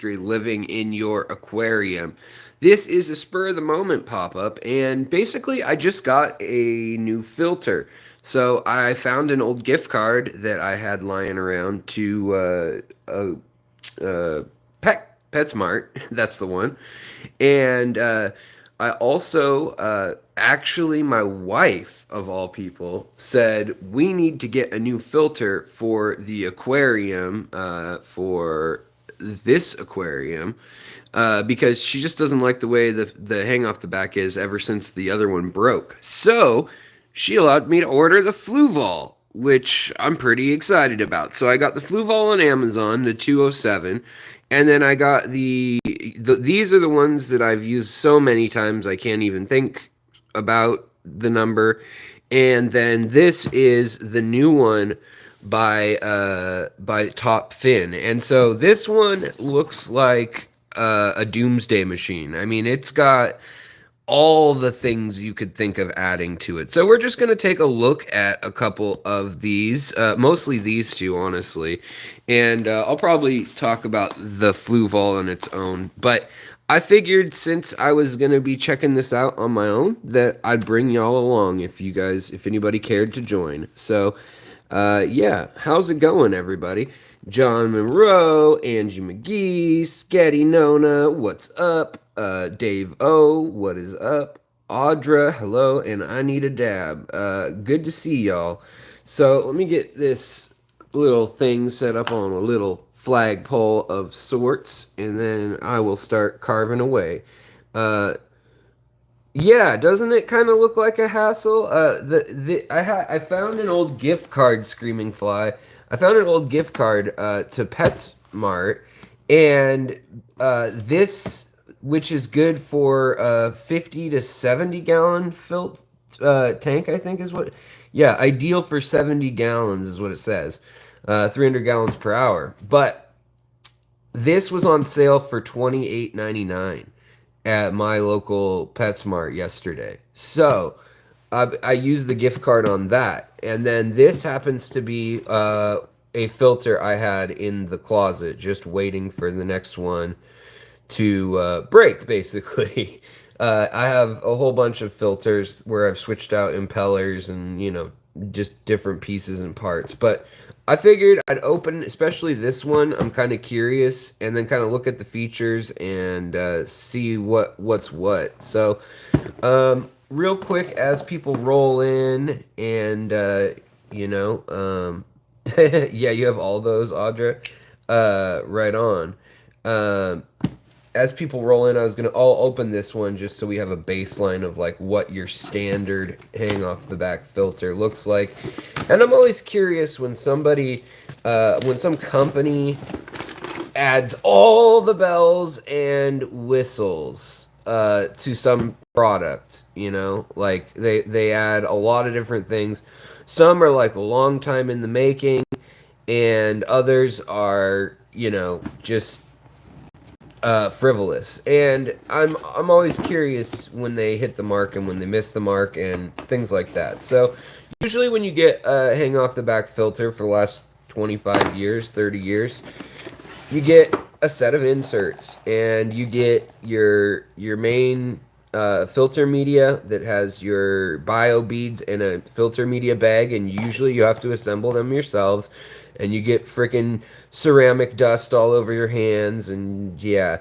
living in your aquarium. This is a spur of the moment pop up, and basically, I just got a new filter. So I found an old gift card that I had lying around to uh, PetSmart. That's the one. And I also, actually, my wife, of all people, said we need to get a new filter for the aquarium, for this aquarium, because she just doesn't like the way the hang off the back is ever since the other one broke. So she allowed me to order the Fluval, which I'm pretty excited about. So I got the Fluval on Amazon, the 207, and then I got these are the ones that I've used so many times I can't even think about the number. And then this is the new one by Top Fin. And so this one looks like a doomsday machine. I mean, it's got all the things you could think of adding to it. So we're just going to take a look at a couple of these, mostly these two, honestly. And I'll probably talk about the Fluval on its own. But I figured since I was going to be checking this out on my own, that I'd bring y'all along if anybody cared to join. So, yeah, how's it going, everybody? John Monroe, Angie McGee, Sketty Nona, what's up? Dave O, what is up? Audra, hello, and I need a dab. Good to see y'all. So let me get this little thing set up on a little flagpole of sorts, and then I will start carving away. Uh, yeah, doesn't it kind of look like a hassle? I found an old gift card, Screaming Fly. I found an old gift card to PetSmart, and this, which is good for 50 to 70 gallon tank, I think is what. Yeah, ideal for 70 gallons is what it says. 300 gallons per hour. But this was on sale for $28.99 at my local PetSmart yesterday. So I used the gift card on that. And then this happens to be a filter I had in the closet, just waiting for the next one to break, basically. I have a whole bunch of filters where I've switched out impellers and, just different pieces and parts. But I figured I'd open, especially this one. I'm kind of curious, and then kind of look at the features and see what's what. So, real quick, as people roll in, and yeah, you have all those, Audra. Right on. As people roll in, I'll open this one just so we have a baseline of like what your standard hang off the back filter looks like. And I'm always curious when some company adds all the bells and whistles to some product, like they add a lot of different things. Some are like a long time in the making, and others are, just frivolous. And I'm always curious when they hit the mark and when they miss the mark and things like that. So usually when you get a hang off the back filter for the last 25 years, 30 years, you get a set of inserts, and you get your main filter media that has your bio beads in a filter media bag, and usually you have to assemble them yourselves, and you get freaking ceramic dust all over your hands, and yeah.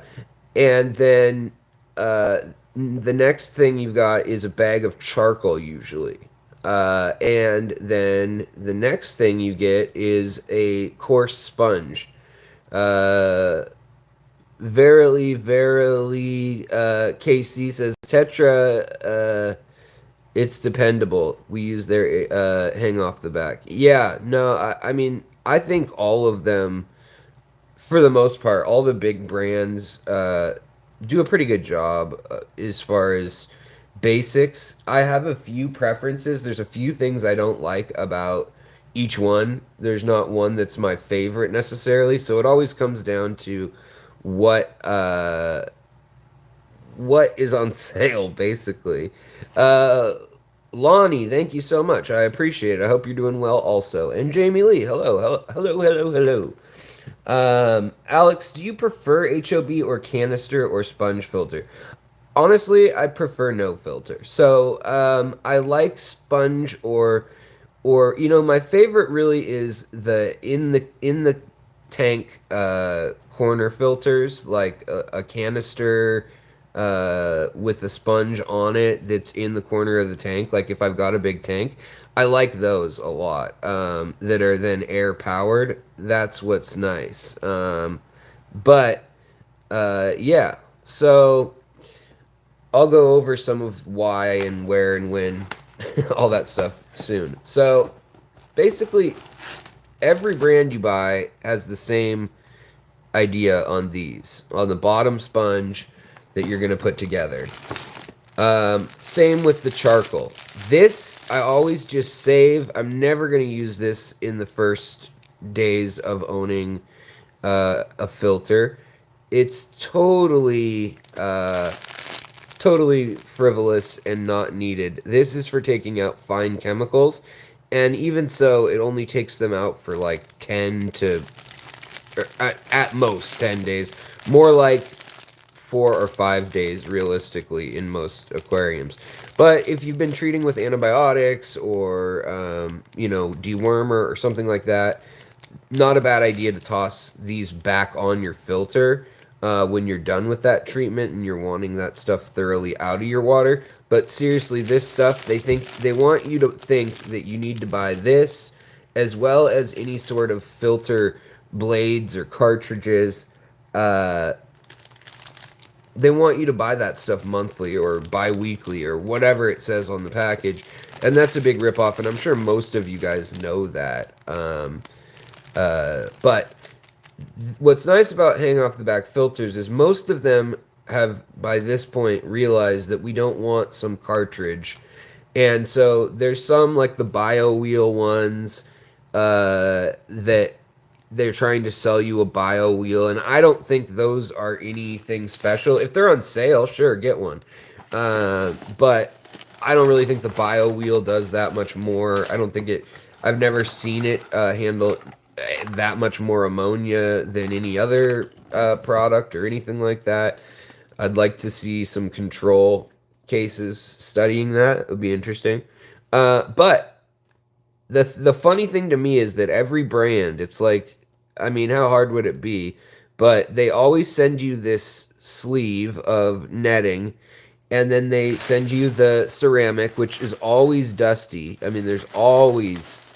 And then the next thing you've got is a bag of charcoal usually. And then the next thing you get is a coarse sponge. uh Verily, verily, KC says Tetra, it's dependable. We use their hang off the back. Yeah, no, I mean, I think all of them, for the most part, all the big brands do a pretty good job as far as basics. I have a few preferences. There's a few things I don't like about each one. There's not one that's my favorite necessarily, so it always comes down to what what is on sale, basically. Uh, Lonnie, thank you so much. I appreciate it. I hope you're doing well also. And Jamie Lee, hello, hello, hello, hello, hello. Alex, do you prefer HOB or canister or sponge filter? Honestly, I prefer no filter. So I like sponge or my favorite really is the in the tank corner filters, like a canister with a sponge on it that's in the corner of the tank. Like if I've got a big tank, I like those a lot. That are then air powered. That's what's nice. But yeah, so I'll go over some of why and where and when, all that stuff soon. So basically, every brand you buy has the same idea on these. On the bottom sponge that you're going to put together. Same with the charcoal. This, I always just save. I'm never going to use this in the first days of owning a filter. It's totally frivolous and not needed. This is for taking out fine chemicals, and even so, it only takes them out for like 10 to, or at most 10 days. More like 4 or 5 days realistically in most aquariums. But if you've been treating with antibiotics or, dewormer or something like that, not a bad idea to toss these back on your filter when you're done with that treatment and you're wanting that stuff thoroughly out of your water. But seriously, this stuff, they want you to think that you need to buy this as well as any sort of filter blades or cartridges. They want you to buy that stuff monthly or bi-weekly or whatever it says on the package. And that's a big ripoff, and I'm sure most of you guys know that. But what's nice about hang off the back filters is most of them have by this point realized that we don't want some cartridge. And so there's some like the bio wheel ones that they're trying to sell you a bio wheel, and I don't think those are anything special. If they're on sale, sure, get one. But I don't really think the bio wheel does that much more. I don't think it. I've never seen it handle that much more ammonia than any other product or anything like that. I'd like to see some control cases studying that. It would be interesting. But the funny thing to me is that every brand, it's like, I mean, how hard would it be? But they always send you this sleeve of netting, and then they send you the ceramic, which is always dusty. I mean, there's always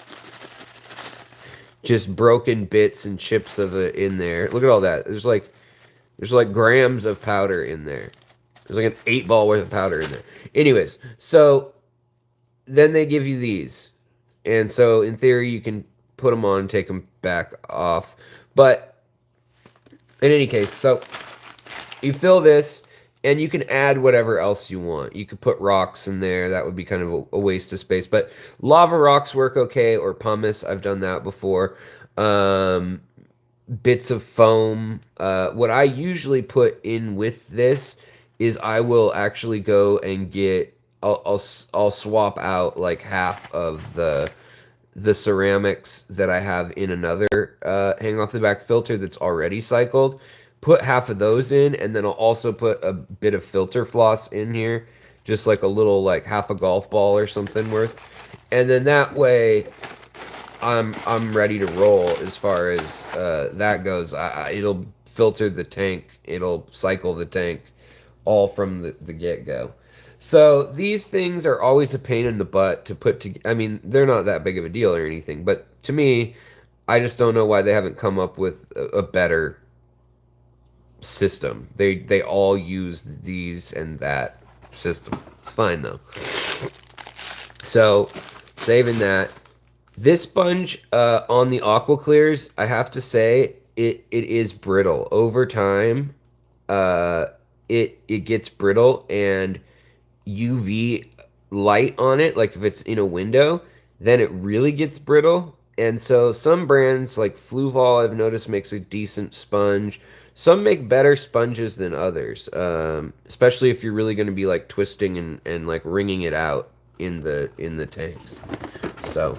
just broken bits and chips of it in there. Look at all that. There's like grams of powder in there. There's like an 8-ball worth of powder in there. Anyways, so then they give you these. And so in theory, you can put them on and take them back off. But in any case, so you fill this and you can add whatever else you want. You could put rocks in there. That would be kind of a waste of space. But lava rocks work okay, or pumice. I've done that before. Bits of foam. What I usually put in with this is I will actually go and get, I'll swap out like half of the ceramics that I have in another hang off the back filter that's already cycled. Put half of those in, and then I'll also put a bit of filter floss in here, just like a little, like half a golf ball or something worth. And then that way I'm ready to roll as far as that goes. It'll filter the tank, it'll cycle the tank all from the get-go. So these things are always a pain in the butt to put together. I mean, they're not that big of a deal or anything, but to me, I just don't know why they haven't come up with a better system. They all use these and that system. It's fine though. So saving that. This sponge on the Aqua Clears, I have to say, it is brittle. Over time, it gets brittle, and UV light on it, like if it's in a window, then it really gets brittle. And so some brands like Fluval, I've noticed, makes a decent sponge. Some make better sponges than others, especially if you're really going to be like twisting and like wringing it out in the tanks. So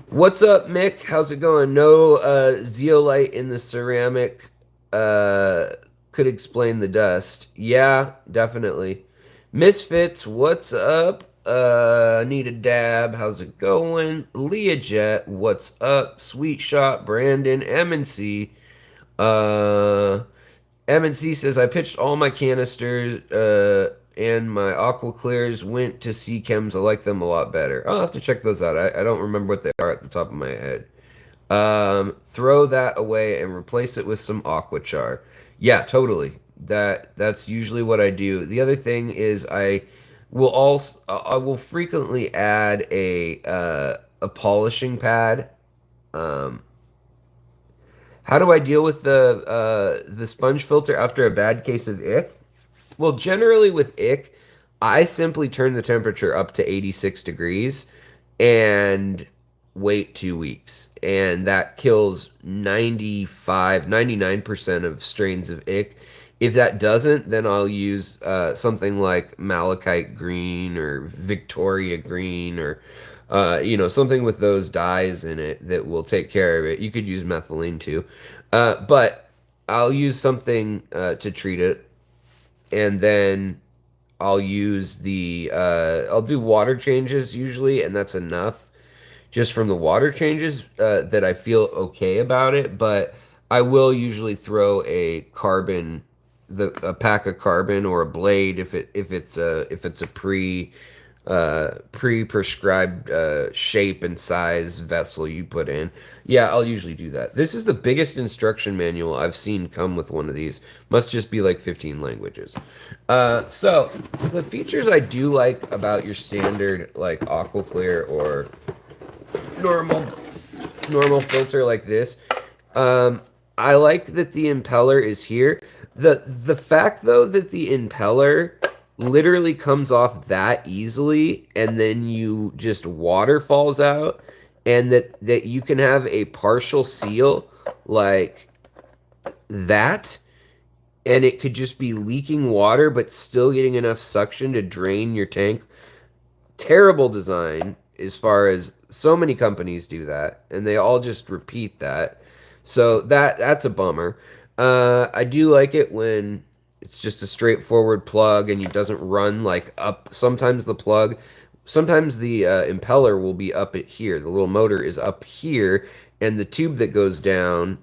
What's up, Mick? How's it going? No zeolite in the ceramic could explain the dust. Yeah, definitely. Misfits, what's up? Need a dab. How's it going? Leahjet, what's up? Sweet Shot, Brandon, M&C. Uh, M&C says I pitched all my canisters and my aqua clears went to Seachems. I like them a lot better. I'll have to check those out. I don't remember what they are at the top of my head. Throw that away and replace it with some aqua char. Yeah, totally. That's usually what I do. The other thing is I will frequently add a polishing pad. Um, how do I deal with the sponge filter after a bad case of ick? Well, generally with ick, I simply turn the temperature up to 86 degrees and wait 2 weeks. And that kills 99% of strains of ick. If that doesn't, then I'll use something like malachite green or Victoria green or something with those dyes in it that will take care of it. You could use methylene too. But I'll use something to treat it, and then I'll do water changes usually, and that's enough just from the water changes that I feel okay about it. But I will usually throw a pack of carbon or a blade if it's a pre-prescribed shape and size vessel you put in. Yeah, I'll usually do that. This is the biggest instruction manual I've seen come with one of these. Must just be like 15 languages. So the features I do like about your standard like aqua clear or normal filter like this. I like that the impeller is here. The fact though that the impeller literally comes off that easily and then you just water falls out, and that you can have a partial seal like that, and it could just be leaking water but still getting enough suction to drain your tank. Terrible design, as far as so many companies do that and they all just repeat that. So that's a bummer. I do like it when it's just a straightforward plug and it doesn't run like up. Sometimes the impeller will be up at here. The little motor is up here, and the tube that goes down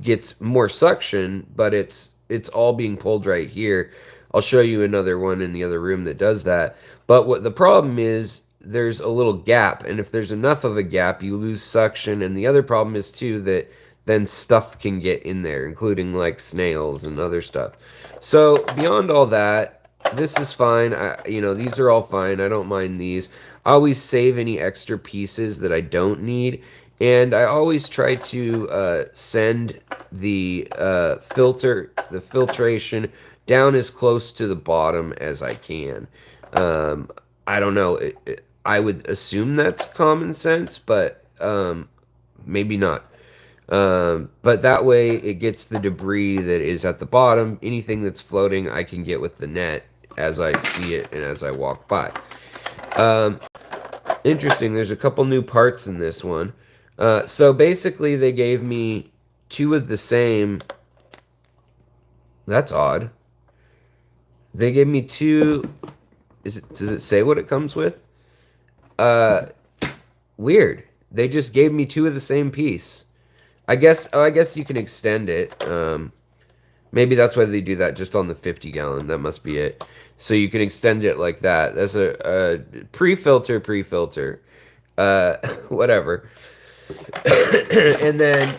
gets more suction, but it's all being pulled right here. I'll show you another one in the other room that does that. But what the problem is, there's a little gap, and if there's enough of a gap, you lose suction. And the other problem is too that then stuff can get in there, including like snails and other stuff. So beyond all that, this is fine. These are all fine. I don't mind these. I always save any extra pieces that I don't need, and I always try to send the filtration down as close to the bottom as I can. I don't know. I would assume that's common sense, but maybe not. But that way it gets the debris that is at the bottom. Anything that's floating, I can get with the net as I see it and as I walk by. Interesting. There's a couple new parts in this one. So basically, they gave me two of the same. That's odd. They gave me two. Does it say what it comes with? Weird. They just gave me two of the same piece. I guess you can extend it. Maybe that's why they do that just on the 50-gallon. That must be it. So you can extend it like that. That's a pre-filter. Whatever. And then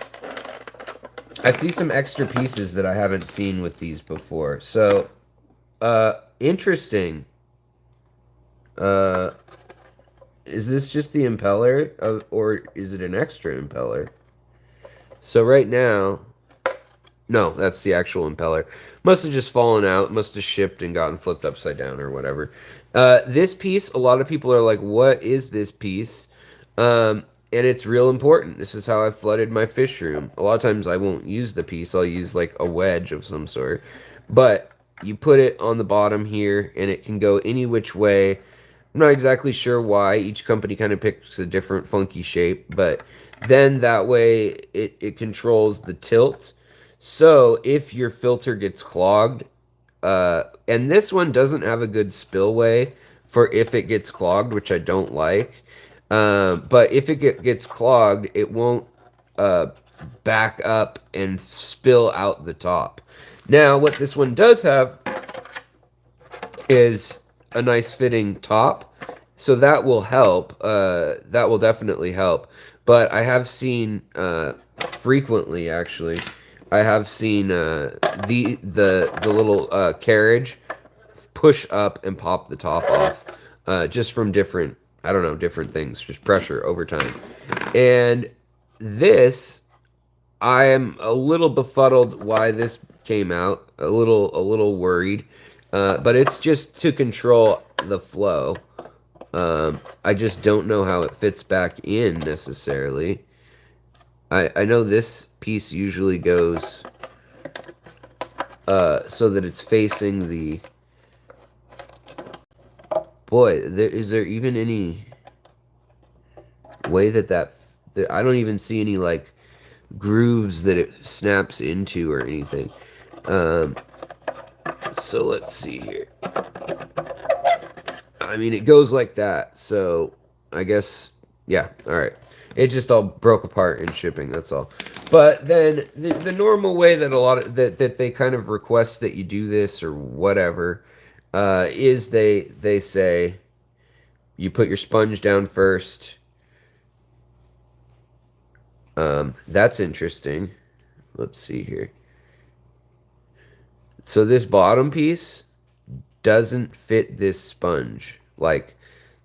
I see some extra pieces that I haven't seen with these before. So, interesting. Is this just the impeller, or is it an extra impeller? So right now, no, that's the actual impeller. Must have just fallen out, must have shipped and gotten flipped upside down or whatever. This piece, a lot of people are like, what is this piece? And it's real important. This is how I flooded my fish room. A lot of times I won't use the piece. I'll use like a wedge of some sort. But you put it on the bottom here, and it can go any which way. I'm not exactly sure why. Each company kind of picks a different funky shape, but then that way it controls the tilt. So if your filter gets clogged, and this one doesn't have a good spillway for if it gets clogged, which I don't like. But if gets clogged, it won't uh, back up and spill out the top. Now, what this one does have is a nice fitting top, so that will help. That will definitely help. But I have seen frequently, actually, I have seen the little carriage push up and pop the top off, just from different, I don't know, different things, just pressure over time. And this, I am a little befuddled why this came out, a little worried, but it's just to control the flow. I just don't know how it fits back in necessarily. I know this piece usually goes so that it's facing the... Boy, is there even any way that I don't even see any, like, grooves that it snaps into or anything. So let's see here. I mean, it goes like that, so I guess, yeah, all right. It just all broke apart in shipping, that's all. But then the normal way that a lot of that they kind of request that you do this or whatever is they say you put your sponge down first. That's interesting. Let's see here. So this bottom piece doesn't fit this sponge. Like,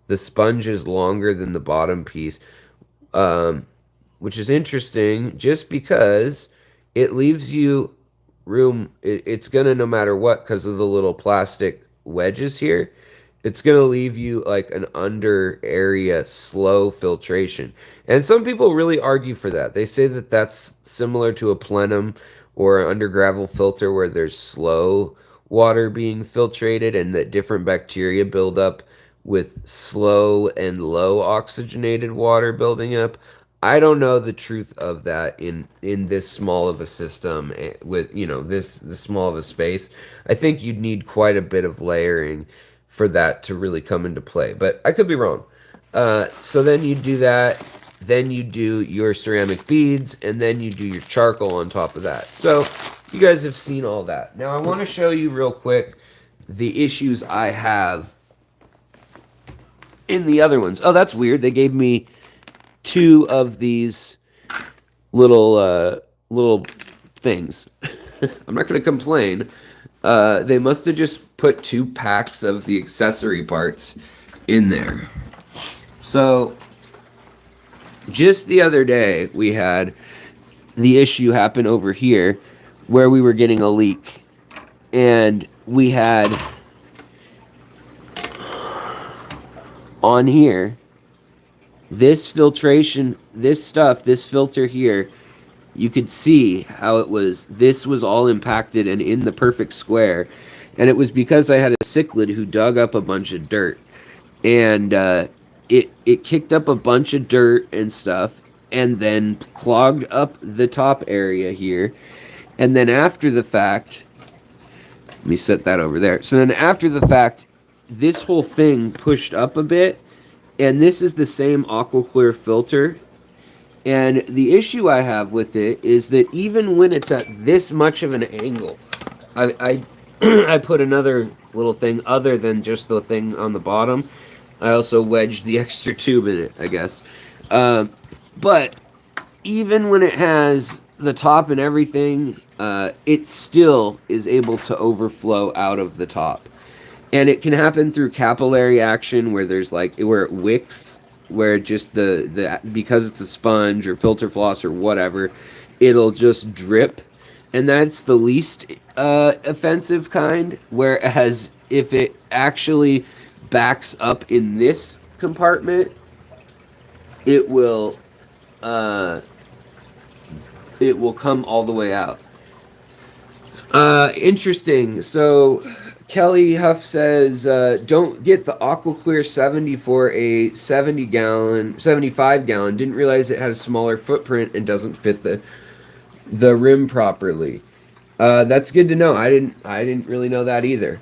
the sponge is longer than the bottom piece, which is interesting just because it leaves you room. It's gonna, no matter what, because of the little plastic wedges here, it's going to leave you like an under area slow filtration. And some people really argue for that. They say that that's similar to a plenum or an under gravel filter where there's slow water being filtrated and that different bacteria build up with slow and low oxygenated water building up. I don't know the truth of that in this small of a system with, you know, this small of a space. I think you'd need quite a bit of layering for that to really come into play, but I could be wrong. So then you do that, then you do your ceramic beads, and then you do your charcoal on top of that. So you guys have seen all that. Now I want to show you real quick the issues I have in the other ones. Oh, that's weird. They gave me 2 of these little things. I'm not going to complain. They must have just put 2 packs of the accessory parts in there. So, just the other day, we had the issue happen over here where we were getting a leak. And we had on here, this filtration, this stuff, this filter here, you could see how this was all impacted and in the perfect square. And it was because I had a cichlid who dug up a bunch of dirt. And it kicked up a bunch of dirt and stuff and then clogged up the top area here. And then after the fact, let me set that over there. So then after the fact, this whole thing pushed up a bit. And this is the same AquaClear filter. And the issue I have with it is that even when it's at this much of an angle, I I put another little thing other than just the thing on the bottom. I also wedged the extra tube in it, I guess. But even when it has the top and everything, it still is able to overflow out of the top. And it can happen through capillary action where there's like, where it wicks, where just the because it's a sponge or filter floss or whatever, it'll just drip. And that's the least offensive kind. Whereas if it actually backs up in this compartment, it will come all the way out. Interesting. So Kelly Huff says, don't get the AquaClear 70 for a 75 gallon. Didn't realize it had a smaller footprint and doesn't fit the rim properly. That's good to know. I didn't really know that either.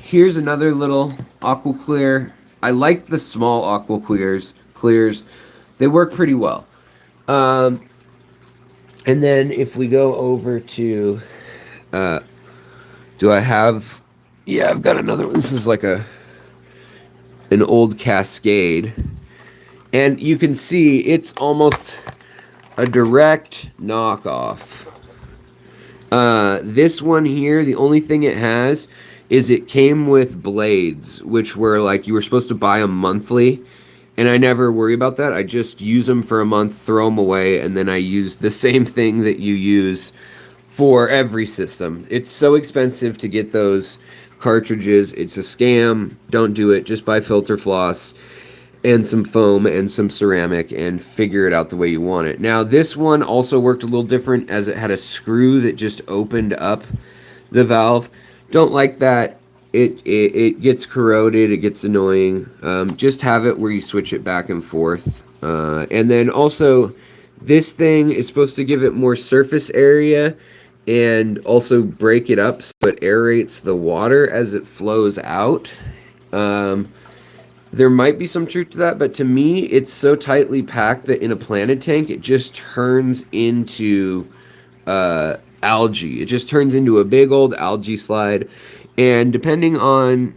Here's another little AquaClear. I like the small AquaClears. They work pretty well. And then if we go over to, do I have? Yeah, I've got another one. This is like an old Cascade, and you can see it's almost a direct knockoff. This one here, the only thing it has is it came with blades, which were like you were supposed to buy them monthly, and I never worry about that. I just use them for a month, throw them away, and then I use the same thing that you use for every system. It's so expensive to get those cartridges. It's a scam. Don't do it. Just buy filter floss and some foam and some ceramic and figure it out the way you want it. Now, this one also worked a little different as it had a screw that just opened up the valve. Don't like that. It gets corroded. It gets annoying. Just have it where you switch it back and forth. And then also, this thing is supposed to give it more surface area and also break it up so it aerates the water as it flows out. There might be some truth to that, but to me, it's so tightly packed that in a planted tank, it just turns into algae. It just turns into a big old algae slide. And depending on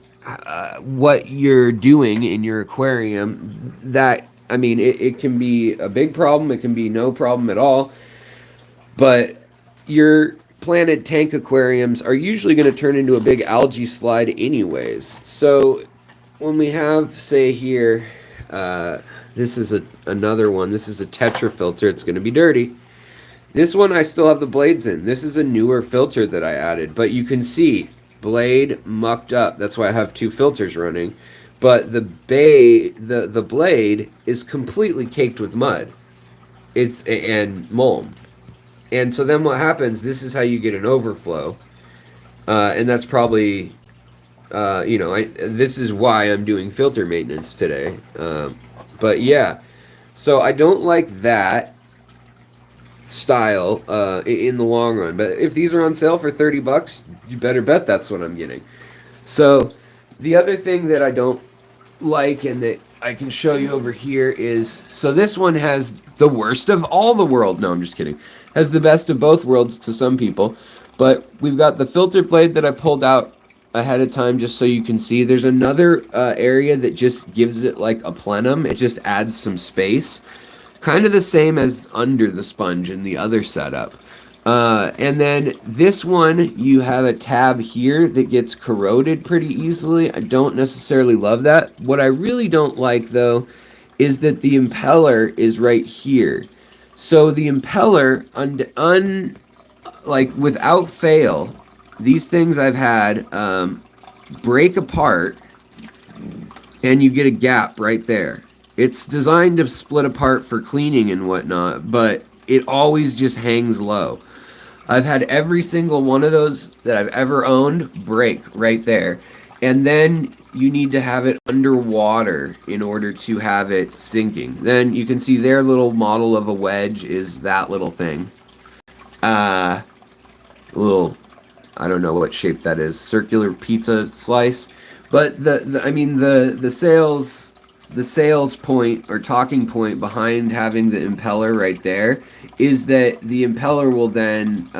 what you're doing in your aquarium, it can be a big problem. It can be no problem at all. But your planted tank aquariums are usually going to turn into a big algae slide anyways. So when we have, say here, this is another one. This is a Tetra filter. It's going to be dirty. This one I still have the blades in. This is a newer filter that I added. But you can see, blade mucked up. That's why I have two filters running. But the blade is completely caked with mud. And mold. And so then what happens, this is how you get an overflow. And that's probably, this is why I'm doing filter maintenance today. But yeah, so I don't like that style in the long run. But if these are on sale for $30, you better bet that's what I'm getting. So the other thing that I don't like and that I can show you over here is, so this one has the worst of all the world. No, I'm just kidding. Has the best of both worlds to some people. But we've got the filter blade that I pulled out ahead of time just so you can see. There's another area that just gives it like a plenum. It just adds some space. Kind of the same as under the sponge in the other setup. And then this one, you have a tab here that gets corroded pretty easily. I don't necessarily love that. What I really don't like, though, is that the impeller is right here. So the impeller, like without fail, these things I've had break apart, and you get a gap right there. It's designed to split apart for cleaning and whatnot, but it always just hangs low. I've had every single one of those that I've ever owned break right there. And then you need to have it underwater in order to have it sinking. Then you can see their little model of a wedge is that little thing. Little, I don't know what shape that is, circular pizza slice. But the sales point or talking point behind having the impeller right there is that the impeller will then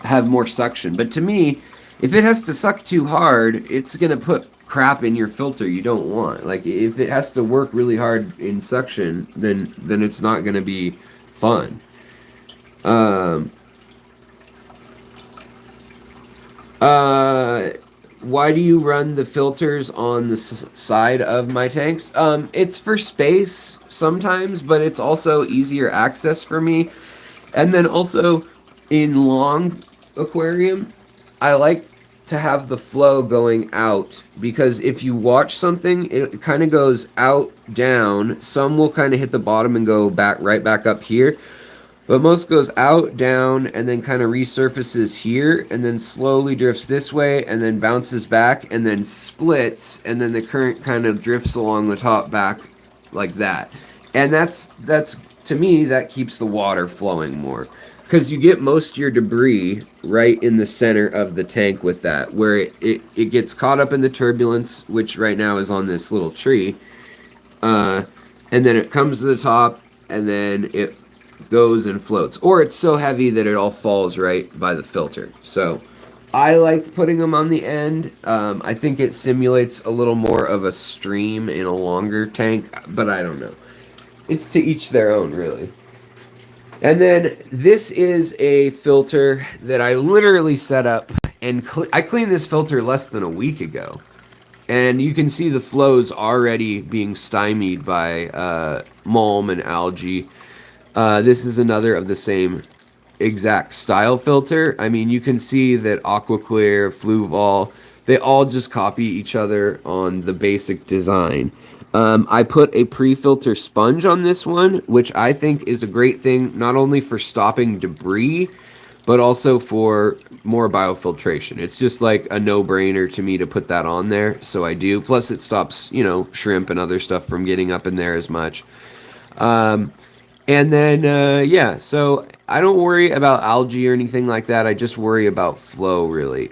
have more suction. But to me, if it has to suck too hard, it's going to put crap in your filter you don't want. Like, if it has to work really hard in suction, then it's not going to be fun. Why do you run the filters on the side of my tanks? It's for space sometimes, but it's also easier access for me. And then also in long aquarium, I like to have the flow going out, because if you watch something, it kind of goes out, down. Some will kind of hit the bottom and go back right back up here. But most goes out, down, and then kind of resurfaces here, and then slowly drifts this way, and then bounces back, and then splits, and then the current kind of drifts along the top back like that. And that's to me, that keeps the water flowing more. Because you get most of your debris right in the center of the tank with that, where it gets caught up in the turbulence, which right now is on this little tree. And then it comes to the top, and then it goes and floats. Or it's so heavy that it all falls right by the filter. So I like putting them on the end. I think it simulates a little more of a stream in a longer tank, but I don't know. It's to each their own, really. And then this is a filter that I literally set up, and I cleaned this filter less than a week ago. And you can see the flows already being stymied by mulm and algae. This is another of the same exact style filter. I mean, you can see that AquaClear, Fluval, they all just copy each other on the basic design. I put a pre-filter sponge on this one, which I think is a great thing, not only for stopping debris, but also for more biofiltration. It's just like a no-brainer to me to put that on there, so I do. Plus, it stops, shrimp and other stuff from getting up in there as much. And then, yeah, so I don't worry about algae or anything like that. I just worry about flow, really.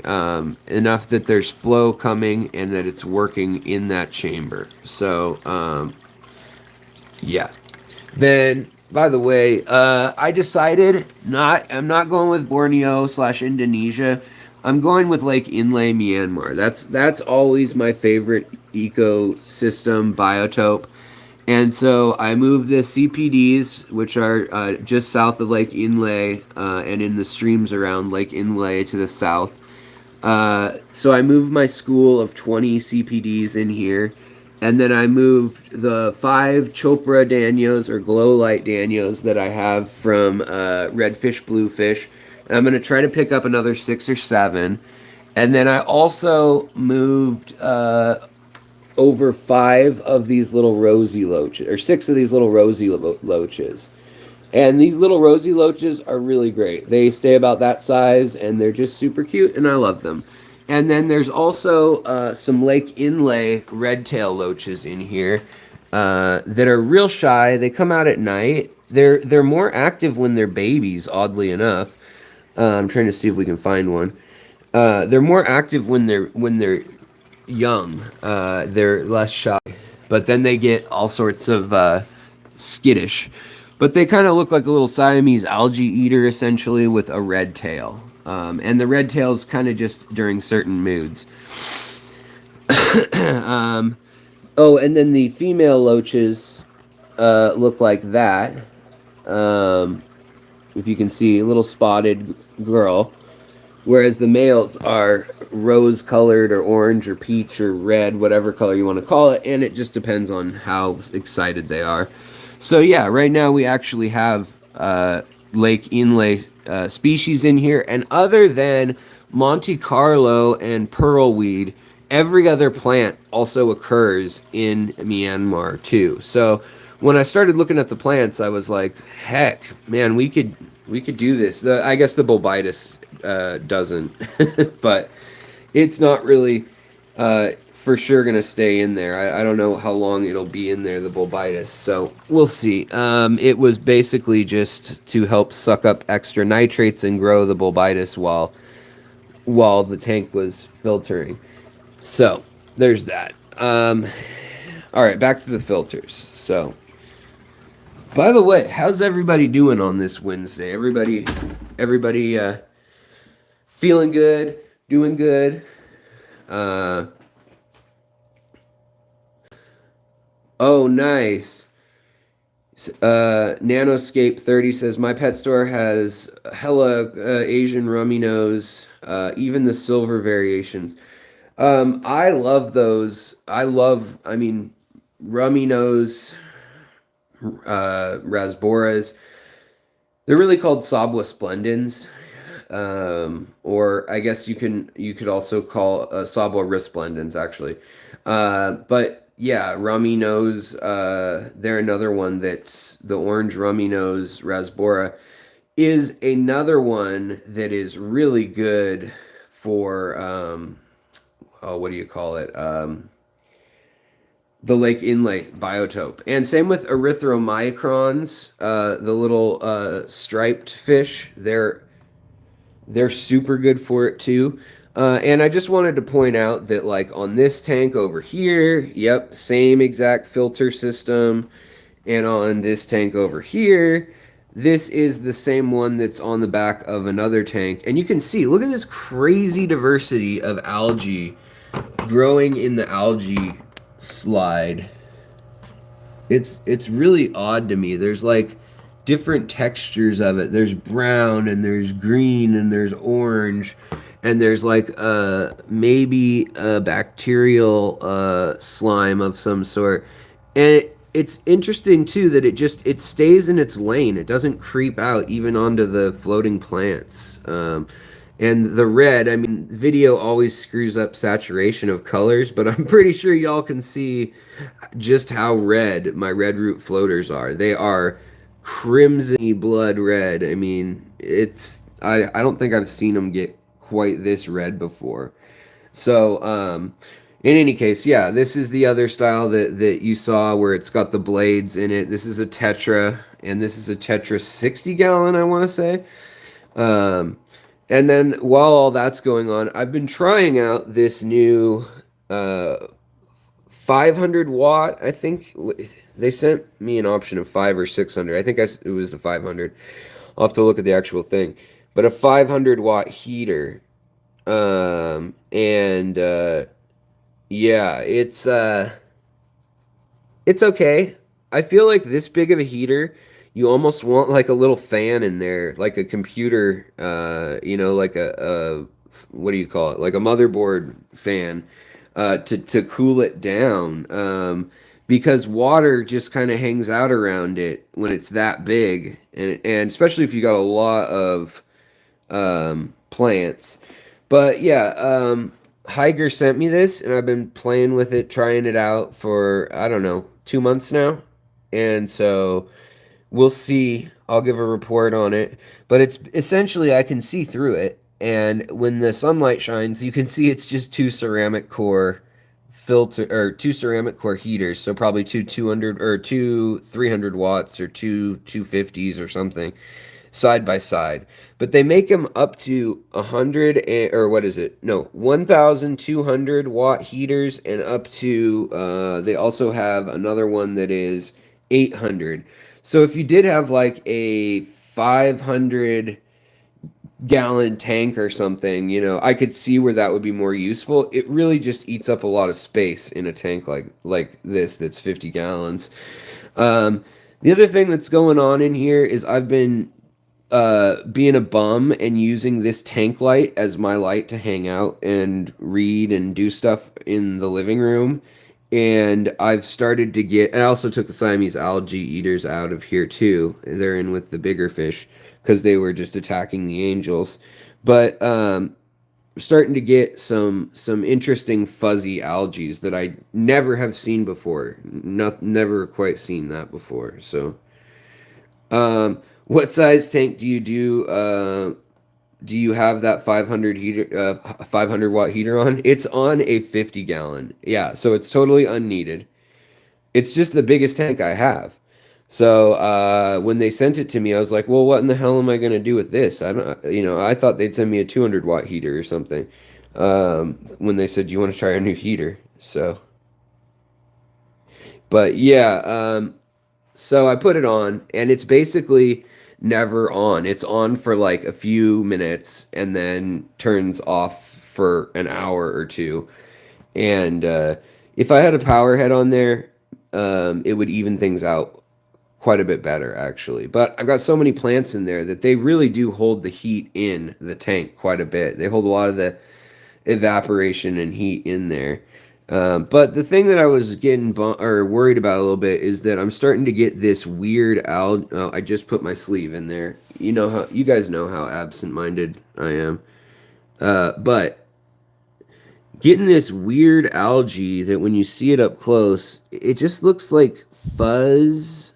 Enough that there's flow coming and that it's working in that chamber. So, yeah. Then, by the way, I decided I'm not going with Borneo/Indonesia. I'm going with Lake Inle, Myanmar. That's always my favorite ecosystem biotope. And so I moved the CPDs, which are just south of Lake Inle and in the streams around Lake Inle to the south. So I moved my school of 20 CPDs in here. And then I moved the 5 Chopra Danios or Glow Light Danios that I have from Redfish Bluefish. And I'm going to try to pick up another 6 or 7. And then I also moved over 5 of these little rosy loaches, or 6 of these little rosy loaches. And these little rosy loaches are really great. They stay about that size, and they're just super cute, and I love them. And then there's also some Lake Inle red-tail loaches in here that are real shy. They come out at night. They're more active when they're babies, oddly enough. I'm trying to see if we can find one. They're more active when they're young. They're less shy, but then they get all sorts of skittish. But they kind of look like a little Siamese algae eater, essentially, with a red tail. And the red tail's kind of just during certain moods. Oh, and then the female loaches look like that. If you can see, a little spotted girl. Whereas the males are rose-colored or orange or peach or red, whatever color you want to call it, and it just depends on how excited they are. So yeah, right now we actually have Lake Inle species in here, and other than Monte Carlo and pearlweed, every other plant also occurs in Myanmar too. So when I started looking at the plants, I was like, heck, man, we could do this. I guess the Bobitis doesn't, but it's not really for sure gonna stay in there. I don't know how long it'll be in there, the Bobitis, so we'll see. It was basically just to help suck up extra nitrates and grow the Bobitis while the tank was filtering. So there's that. All right, back to the filters. So, by the way, how's everybody doing on this Wednesday? Everybody feeling good, doing good. Oh, nice. Nanoscape 30 says, my pet store has hella Asian rummy nose, even the silver variations. I love those. I mean, rummy nose, rasboras. They're really called Sabwa splendens. Or I guess you could also call Sabwa resplendens, actually. But yeah, rummy nose, they're another one that's the orange rummy nose rasbora. is another one that is really good for oh, what do you call it? The lake inlet biotope. And same with erythromicrons, the little striped fish. They're super good for it too. And I just wanted to point out that like on this tank over here, yep, same exact filter system. And on this tank over here, this is the same one that's on the back of another tank. And you can see, look at this crazy diversity of algae growing in the algae slide. It's really odd to me. There's like different textures of it. There's brown and there's green and there's orange and there's like maybe a bacterial slime of some sort. And it's interesting too that it stays in its lane. It doesn't creep out even onto the floating plants. And the red, I mean, video always screws up saturation of colors, but I'm pretty sure y'all can see just how red my red root floaters are. They are crimson blood red. I mean, I don't think I've seen them get quite this red before. So, in any case, yeah, this is the other style that you saw where it's got the blades in it. This is a Tetra, and this is a Tetra 60 gallon, I want to say. And then while all that's going on, I've been trying out this new 500 watt. I think they sent me an option of 5 or 600. I think it was the 500. I'll have to look at the actual thing. But a 500 watt heater. Yeah, it's okay. I feel like this big of a heater, you almost want like a little fan in there, like a computer, like a what do you call it? Like a motherboard fan, to cool it down. Because water just kind of hangs out around it when it's that big, and especially if you got a lot of plants. But yeah, Higer sent me this, and I've been playing with it, trying it out for, I don't know, 2 months now. And so we'll see. I'll give a report on it. But it's essentially, I can see through it. And when the sunlight shines, you can see it's just two ceramic core heaters. So probably two 200 or two 300 watts or two 250s or something side by side. But they make them up to 1,200 watt heaters, and up to they also have another one that is 800. So if you did have like a 500 gallon tank or something, I could see where that would be more useful. It really just eats up a lot of space in a tank like this that's 50 gallons. The other thing that's going on in here is I've been being a bum and using this tank light as my light to hang out and read and do stuff in the living room. And I've started to get, I also took the Siamese algae eaters out of here too. They're in with the bigger fish because they were just attacking the angels. But starting to get some interesting fuzzy algae that I never have seen before. Never quite seen that before. So what size tank do you do? Do you have that 500 watt heater on? It's on a 50 gallon. Yeah, so it's totally unneeded. It's just the biggest tank I have. So when they sent it to me, I was like, well, what in the hell am I going to do with this? I thought they'd send me a 200 watt heater or something. When they said, do you want to try a new heater? But yeah, so I put it on, and it's basically never on. It's on for like a few minutes and then turns off for an hour or two. And if I had a power head on there, it would even things out quite a bit better, actually. But I've got so many plants in there that they really do hold the heat in the tank quite a bit. They hold a lot of the evaporation and heat in there. But the thing that I was getting worried about a little bit is that I'm starting to get this weird algae. Oh, I just put my sleeve in there. You guys know how absent-minded I am. But getting this weird algae that when you see it up close, it just looks like fuzz,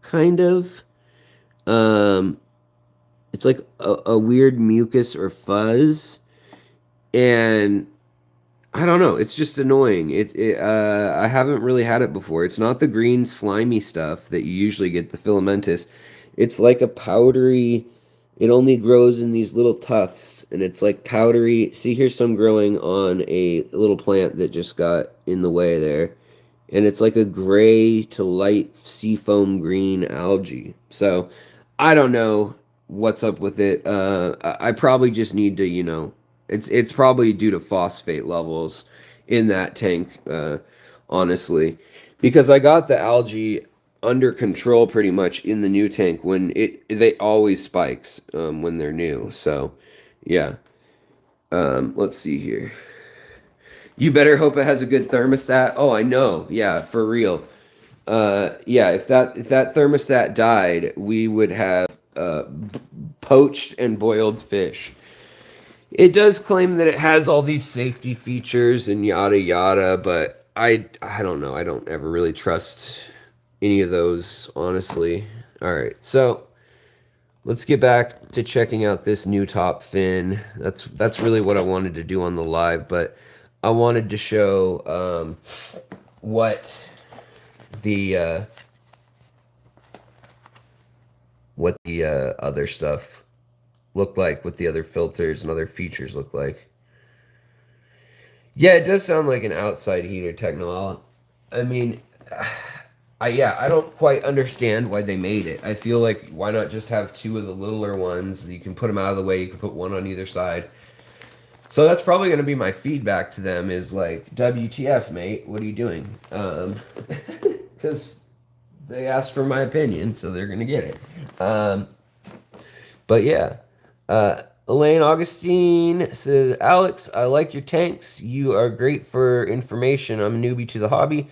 kind of. it's like a weird mucus or fuzz, and I don't know. It's just annoying. I haven't really had it before. It's not the green slimy stuff that you usually get, the filamentous. It's like a powdery. It only grows in these little tufts, and it's like powdery. See, here's some growing on a little plant that just got in the way there, and it's like a gray to light seafoam green algae. So, I don't know what's up with it. I probably just need to, it's probably due to phosphate levels in that tank, honestly, because I got the algae under control pretty much in the new tank when they always spikes when they're new. So, yeah. Let's see here. You better hope it has a good thermostat. Oh, I know. Yeah, for real. Yeah, if that thermostat died, we would have poached and boiled fish. It does claim that it has all these safety features and yada yada, but I don't know. I don't ever really trust any of those, honestly. All right, so let's get back to checking out this new top fin. That's really what I wanted to do on the live, but I wanted to show what the other stuff look like, what the other filters and other features look like. Yeah, it does sound like an outside heater technology. I mean, I don't quite understand why they made it. I feel like why not just have two of the littler ones? You can put them out of the way. You can put one on either side. So that's probably going to be my feedback to them is like, WTF, mate? What are you doing? Because they asked for my opinion, so they're going to get it. But yeah. Elaine Augustine says, Alex, I like your tanks. You are great for information. I'm a newbie to the hobby.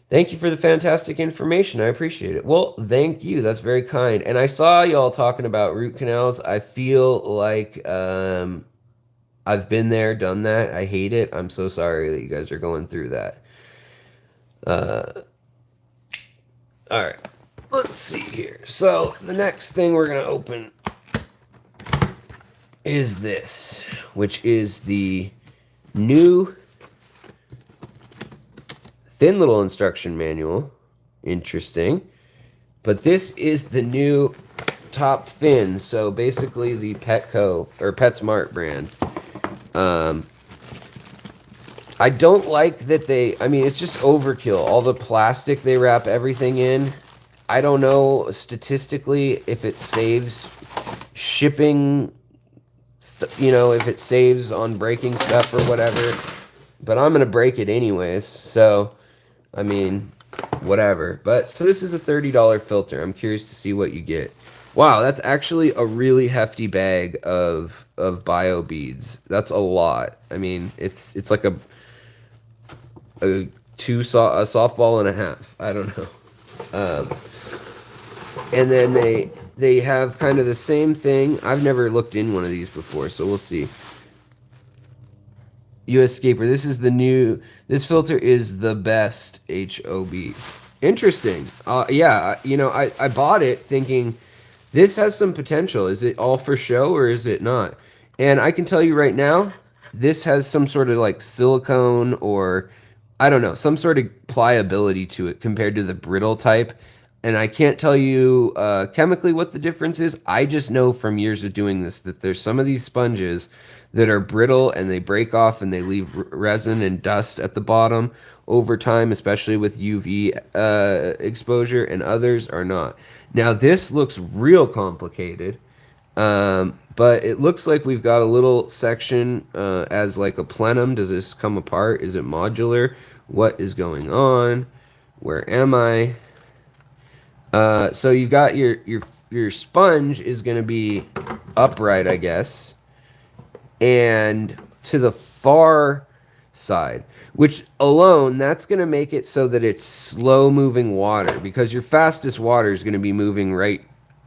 Thank you for the fantastic information. I appreciate it. Well, thank you. That's very kind. And I saw y'all talking about root canals. I feel like I've been there, done that. I hate it. I'm so sorry that you guys are going through that. All right. Let's see here. So the next thing we're going to open is this, which is the new thin little instruction manual. Interesting. But this is the new top fin. So basically the Petco or PetSmart brand. I don't like that it's just overkill. All the plastic they wrap everything in. I don't know statistically if it saves shipping, if it saves on breaking stuff or whatever. But I'm going to break it anyways. So, whatever. But, so this is a $30 filter. I'm curious to see what you get. Wow, that's actually a really hefty bag of bio beads. That's a lot. It's like a softball and a half. I don't know. And then they have kind of the same thing. I've never looked in one of these before, so we'll see. US Scaper. This filter is the best HOB. Interesting. Yeah, I bought it thinking this has some potential. Is it all for show or is it not? And I can tell you right now, this has some sort of like silicone or I don't know, some sort of pliability to it compared to the brittle type. And I can't tell you chemically what the difference is. I just know from years of doing this that there's some of these sponges that are brittle and they break off and they leave resin and dust at the bottom over time, especially with UV exposure, and others are not. Now, this looks real complicated, but it looks like we've got a little section as like a plenum. Does this come apart? Is it modular? What is going on? Where am I? So you got your sponge is going to be upright, I guess, and to the far side, which alone, that's going to make it so that it's slow moving water, because your fastest water is going to be moving right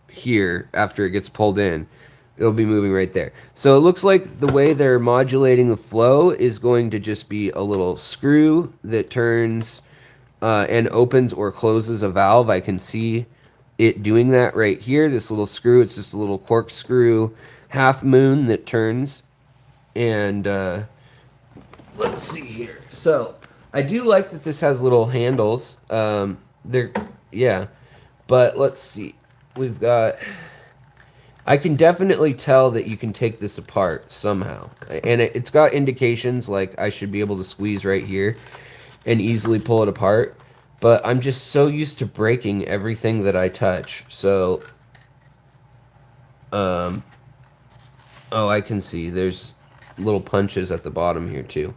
here after it gets pulled in. It'll be moving right there. So it looks like the way they're modulating the flow is going to just be a little screw that turns and opens or closes a valve. I can see it doing that right here. This little screw, it's just a little corkscrew half moon that turns. And let's see here. So I do like that this has little handles. They're, yeah. But let's see. We've got... I can definitely tell that you can take this apart somehow. And it's got indications like I should be able to squeeze right here and easily pull it apart. But I'm just so used to breaking everything that I touch. So, oh, I can see there's little punches at the bottom here too.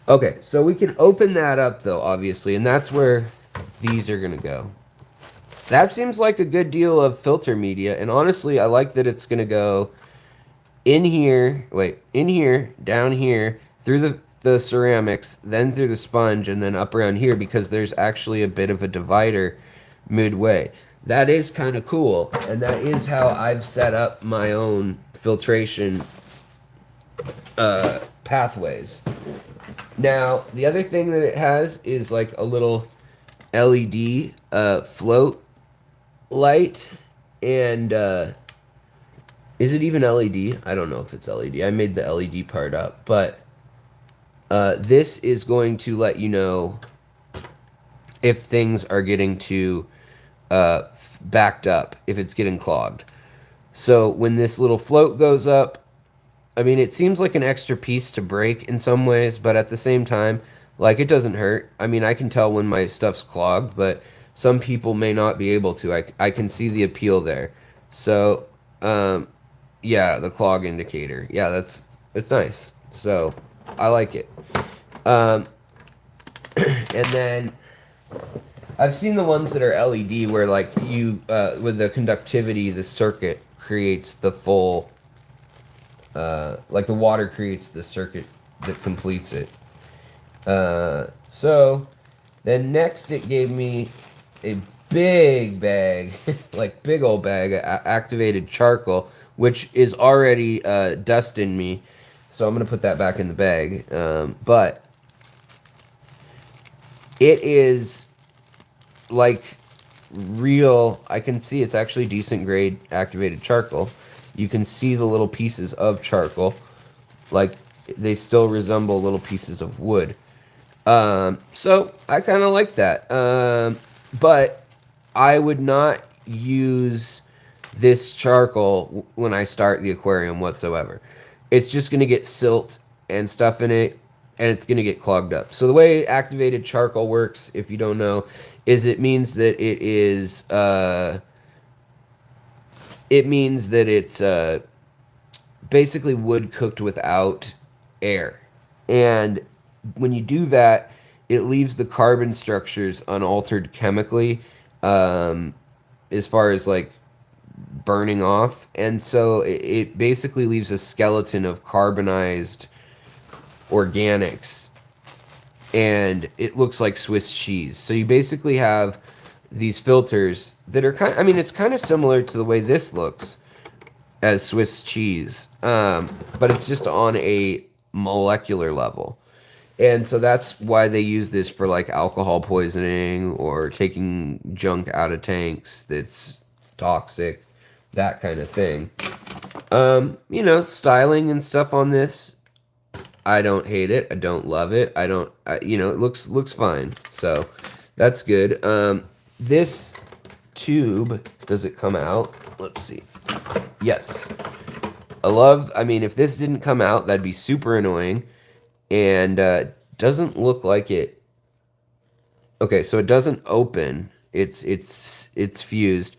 Okay, so we can open that up though, obviously, and that's where these are gonna go. That seems like a good deal of filter media, and honestly, I like that it's gonna go in here, in here, down here, through the ceramics, then through the sponge, and then up around here, because there's actually a bit of a divider midway. That is kind of cool, and that is how I've set up my own filtration pathways. Now, the other thing that it has is like a little LED float light, and is it even LED? I don't know if it's LED. I made the LED part up, but this is going to let you know if things are getting too backed up, if it's getting clogged. So when this little float goes up, I mean, it seems like an extra piece to break in some ways, but at the same time, like, it doesn't hurt. I mean, I can tell when my stuff's clogged, but some people may not be able to. I can see the appeal there. So, yeah, the clog indicator. Yeah, it's nice. So, I like it. And then I've seen the ones that are LED where, like, you, with the conductivity, the circuit creates the full, like the water creates the circuit that completes it. So then next it gave me a big bag, like big old bag of activated charcoal, which is already dust in me. So I'm going to put that back in the bag. But it is like real, I can see it's actually decent grade activated charcoal. You can see the little pieces of charcoal, like they still resemble little pieces of wood. So I kind of like that. But I would not use this charcoal when I start the aquarium whatsoever. It's just going to get silt and stuff in it, and it's going to get clogged up. So the way activated charcoal works, if you don't know, is it means that it's basically wood cooked without air. And when you do that, it leaves the carbon structures unaltered chemically, as far as like burning off. And so it basically leaves a skeleton of carbonized organics, and it looks like Swiss cheese. So you basically have these filters that are kind of, I mean, it's kind of similar to the way this looks as Swiss cheese, but it's just on a molecular level. And so that's why they use this for like alcohol poisoning or taking junk out of tanks that's toxic, that kind of thing. You know, styling and stuff on this, I don't hate it. I don't love it. You know, it looks fine. So that's good. This tube, does it come out? Let's see. Yes. I mean, if this didn't come out, that'd be super annoying. And doesn't look like it. Okay, so it doesn't open. It's fused,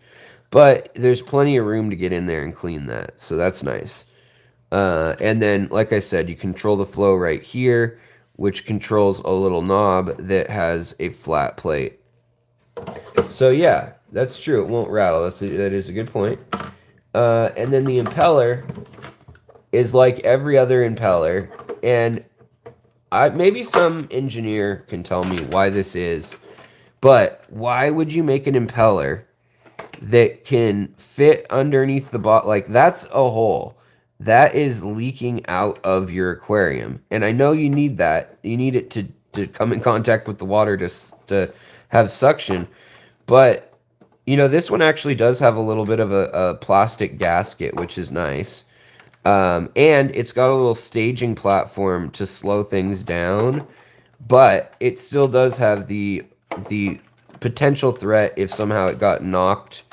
but there's plenty of room to get in there and clean that. So that's nice. And then, like I said, you control the flow right here, which controls a little knob that has a flat plate. So yeah, that's true. It won't rattle. That is a good point. And then the impeller is like every other impeller, and maybe some engineer can tell me why this is, but why would you make an impeller that can fit underneath the bottom? Like, that's a hole that is leaking out of your aquarium, and I know you need that. You need it to come in contact with the water to have suction, but You know, this one actually does have a little bit of a plastic gasket, which is nice. And it's got a little staging platform to slow things down, but it still does have the potential threat if somehow it got knocked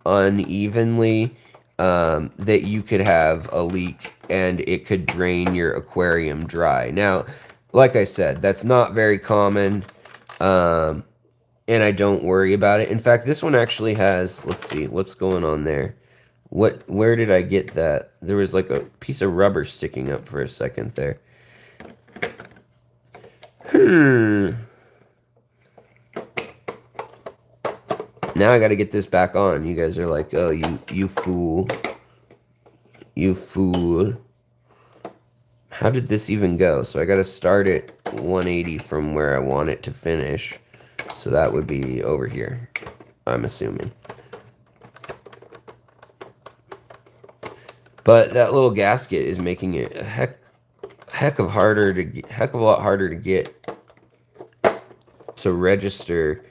unevenly, that you could have a leak and it could drain your aquarium dry. Now, like I said, that's not very common, and I don't worry about it. In fact, this one actually has, let's see, what's going on there? Where did I get that? There was like a piece of rubber sticking up for a second there. Now I gotta get this back on. You guys are like, oh, you fool. You fool. How did this even go? So I gotta start it 180 from where I want it to finish. So that would be over here, I'm assuming. But that little gasket is making it a heck of a lot harder to get to register.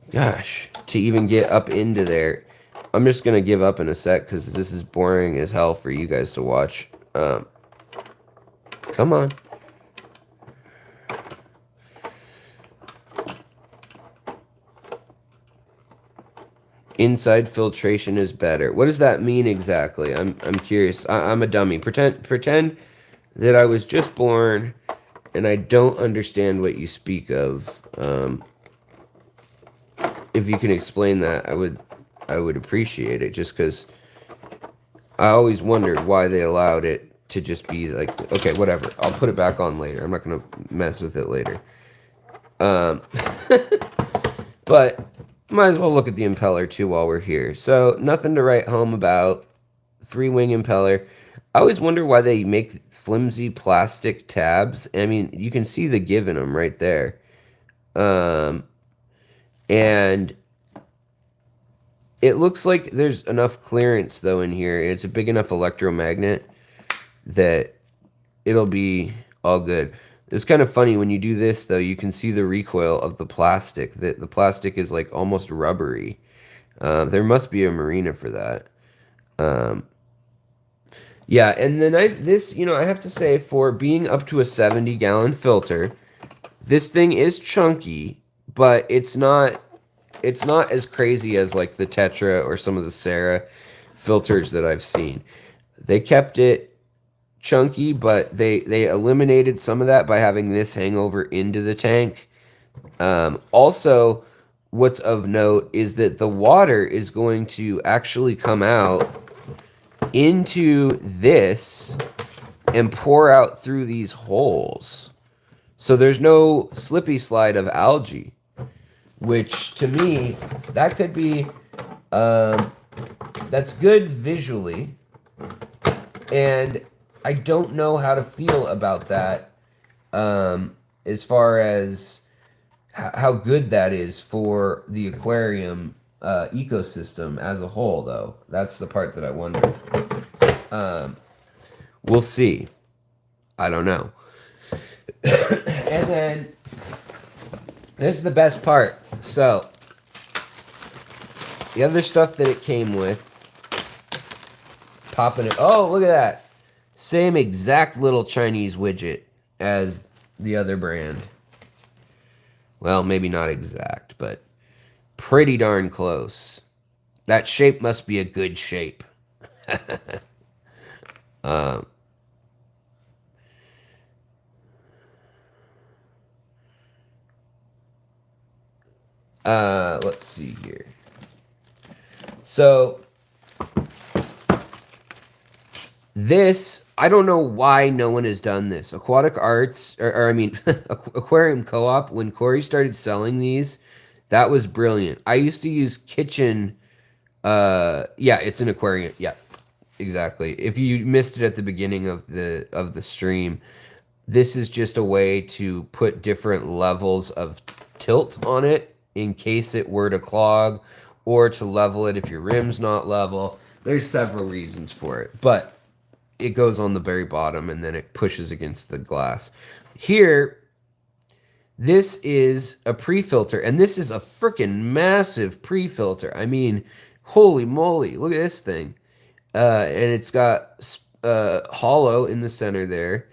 Gosh, to even get up into there. I'm just gonna give up in a sec because this is boring as hell for you guys to watch. Come on. Inside filtration is better. What does that mean exactly? I'm curious. I'm a dummy. Pretend that I was just born and I don't understand what you speak of. If you can explain that, I would appreciate it, just because I always wondered why they allowed it to just be like, okay, whatever. I'll put it back on later. I'm not going to mess with it later. But might as well look at the impeller too while we're here. So nothing to write home about. 3-wing impeller. I always wonder why they make flimsy plastic tabs. I mean, you can see the give in them right there. And it looks like there's enough clearance though in here. It's a big enough electromagnet that it'll be all good. It's kind of funny when you do this though, you can see the recoil of the plastic. The plastic is like almost rubbery. There must be a marina for that. Yeah, and this, you know, I have to say, for being up to a 70-gallon filter, this thing is chunky, but it's not as crazy as like the Tetra or some of the Sarah filters that I've seen. They kept it chunky, but they eliminated some of that by having this hang over into the tank. Also, what's of note is that the water is going to actually come out into this and pour out through these holes. So there's no slippy slide of algae, which to me, that could be, that's good visually. And I don't know how to feel about that, as far as how good that is for the aquarium ecosystem as a whole, though. That's the part that I wonder. We'll see. I don't know. And then this is the best part. So the other stuff that it came with, popping it. Oh, look at that. Same exact little Chinese widget as the other brand. Well, maybe not exact, but pretty darn close. That shape must be a good shape. Let's see here. So this, I don't know why no one has done this. Aquatic Arts, or I mean, Aquarium Co-op, when Corey started selling these, that was brilliant. I used to use kitchen, yeah, it's an aquarium, yeah, exactly. If you missed it at the beginning of the stream, this is just a way to put different levels of tilt on it in case it were to clog, or to level it if your rim's not level. There's several reasons for it, but it goes on the very bottom and then it pushes against the glass. Here, This is a pre-filter, and this is a freaking massive pre-filter. I mean, holy moly, look at this thing. And it's got hollow in the center there.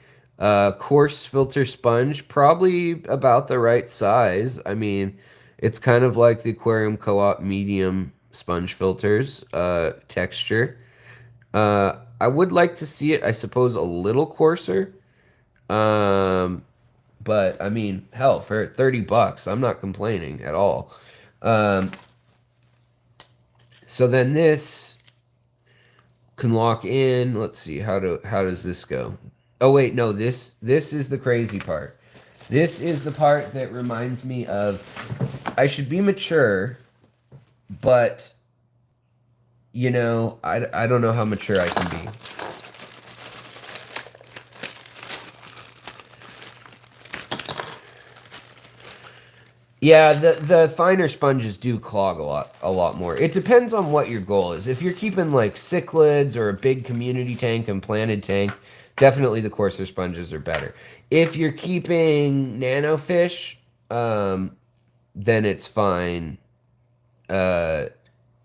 Coarse filter sponge, probably about the right size. I mean, it's kind of like the Aquarium Co-op medium sponge filters texture. I would like to see it, I suppose, a little coarser. Um, but I mean, hell, for 30 bucks, I'm not complaining at all. Um, so then this can lock in. Let's see, how does this go? Oh wait, no, this is the crazy part. This is the part that reminds me of I should be mature, but you know, I don't know how mature I can be. Yeah, the finer sponges do clog a lot more. It depends on what your goal is. If you're keeping like cichlids or a big community tank and planted tank, definitely the coarser sponges are better. If you're keeping nano fish, then it's fine, uh,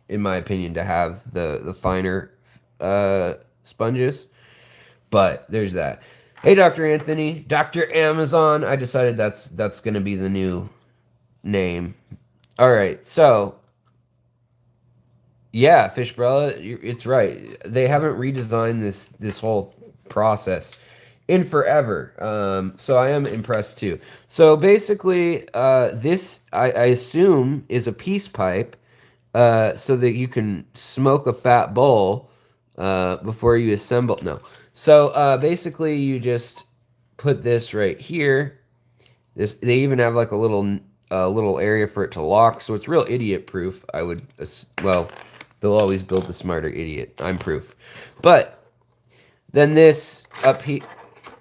in my opinion, to have the finer sponges. But there's that. Hey, Dr. Anthony, Dr. Amazon. I decided that's gonna be the new name. All right, so yeah, Fishbrella, it's right. They haven't redesigned this whole process in forever. So I am impressed too. So basically, this I assume is a peace pipe, so that you can smoke a fat bowl before you assemble. No, so basically you just put this right here. This they even have like a little area for it to lock, so it's real idiot proof. I would well, they'll always build the smarter idiot. I'm proof. But then this up here,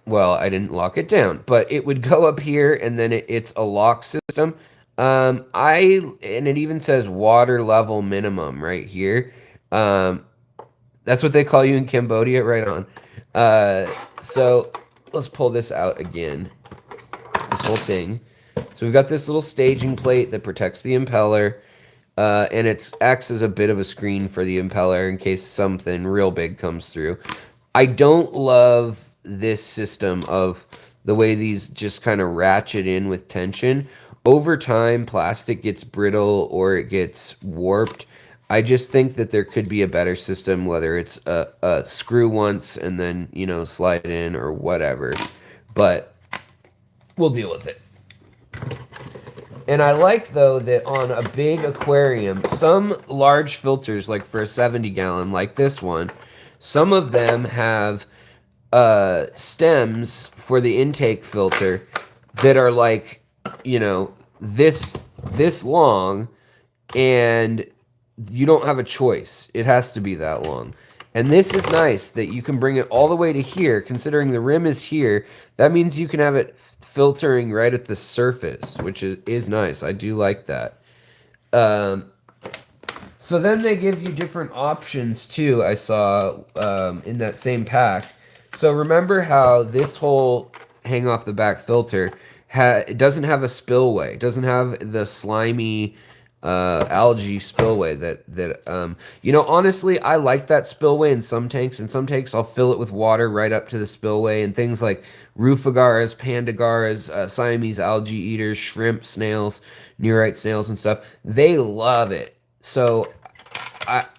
well, I didn't lock it down, but it would go up here, and then it's a lock system. And it even says water level minimum right here. That's what they call you in Cambodia, right on. So let's pull this out again. This whole thing. So we've got this little staging plate that protects the impeller, and it acts as a bit of a screen for the impeller in case something real big comes through. I don't love this system of the way these just kind of ratchet in with tension. Over time, plastic gets brittle or it gets warped. I just think that there could be a better system, whether it's a screw once and then, you know, slide in or whatever. But we'll deal with it. And I like, though, that on a big aquarium, some large filters, like for a 70-gallon, like this one, some of them have stems for the intake filter that are like, you know, this long, and you don't have a choice. It has to be that long. And this is nice that you can bring it all the way to here. Considering the rim is here, that means you can have it filtering right at the surface, which is nice. I do like that. So then they give you different options too, I saw in that same pack. So remember how this whole hang off the back filter, it doesn't have a spillway. It doesn't have the slimy algae spillway that you know, honestly, I like that spillway in some tanks. In some tanks I'll fill it with water right up to the spillway, and things like rufagaras, pandagaras, Siamese algae eaters, shrimp, snails, neurite snails and stuff, they love it. So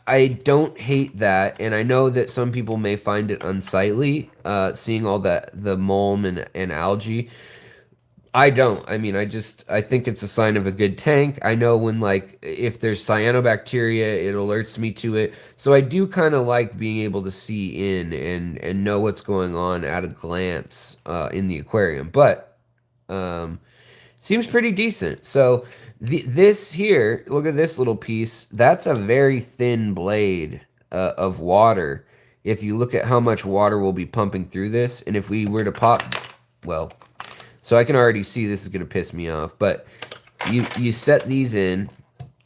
I don't hate that, and I know that some people may find it unsightly, seeing all the mulm and algae. I don't. I mean, I think it's a sign of a good tank. I know when, like, if there's cyanobacteria, it alerts me to it. So I do kind of like being able to see in and know what's going on at a glance in the aquarium. But seems pretty decent. So this here, look at this little piece. That's a very thin blade of water. If you look at how much water will be pumping through this, and if we were to pop, well, so I can already see this is going to piss me off, but you set these in,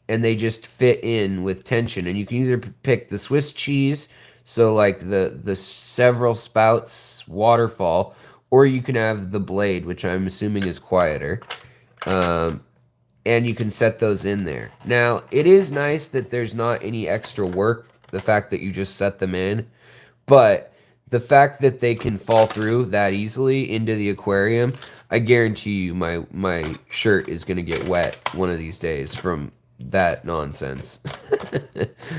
and they just fit in with tension, and you can either pick the Swiss cheese, so like the several spouts waterfall, or you can have the blade, which I'm assuming is quieter. Um, and you can set those in there. Now, it is nice that there's not any extra work, the fact that you just set them in, but the fact that they can fall through that easily into the aquarium, I guarantee you my shirt is going to get wet one of these days from that nonsense.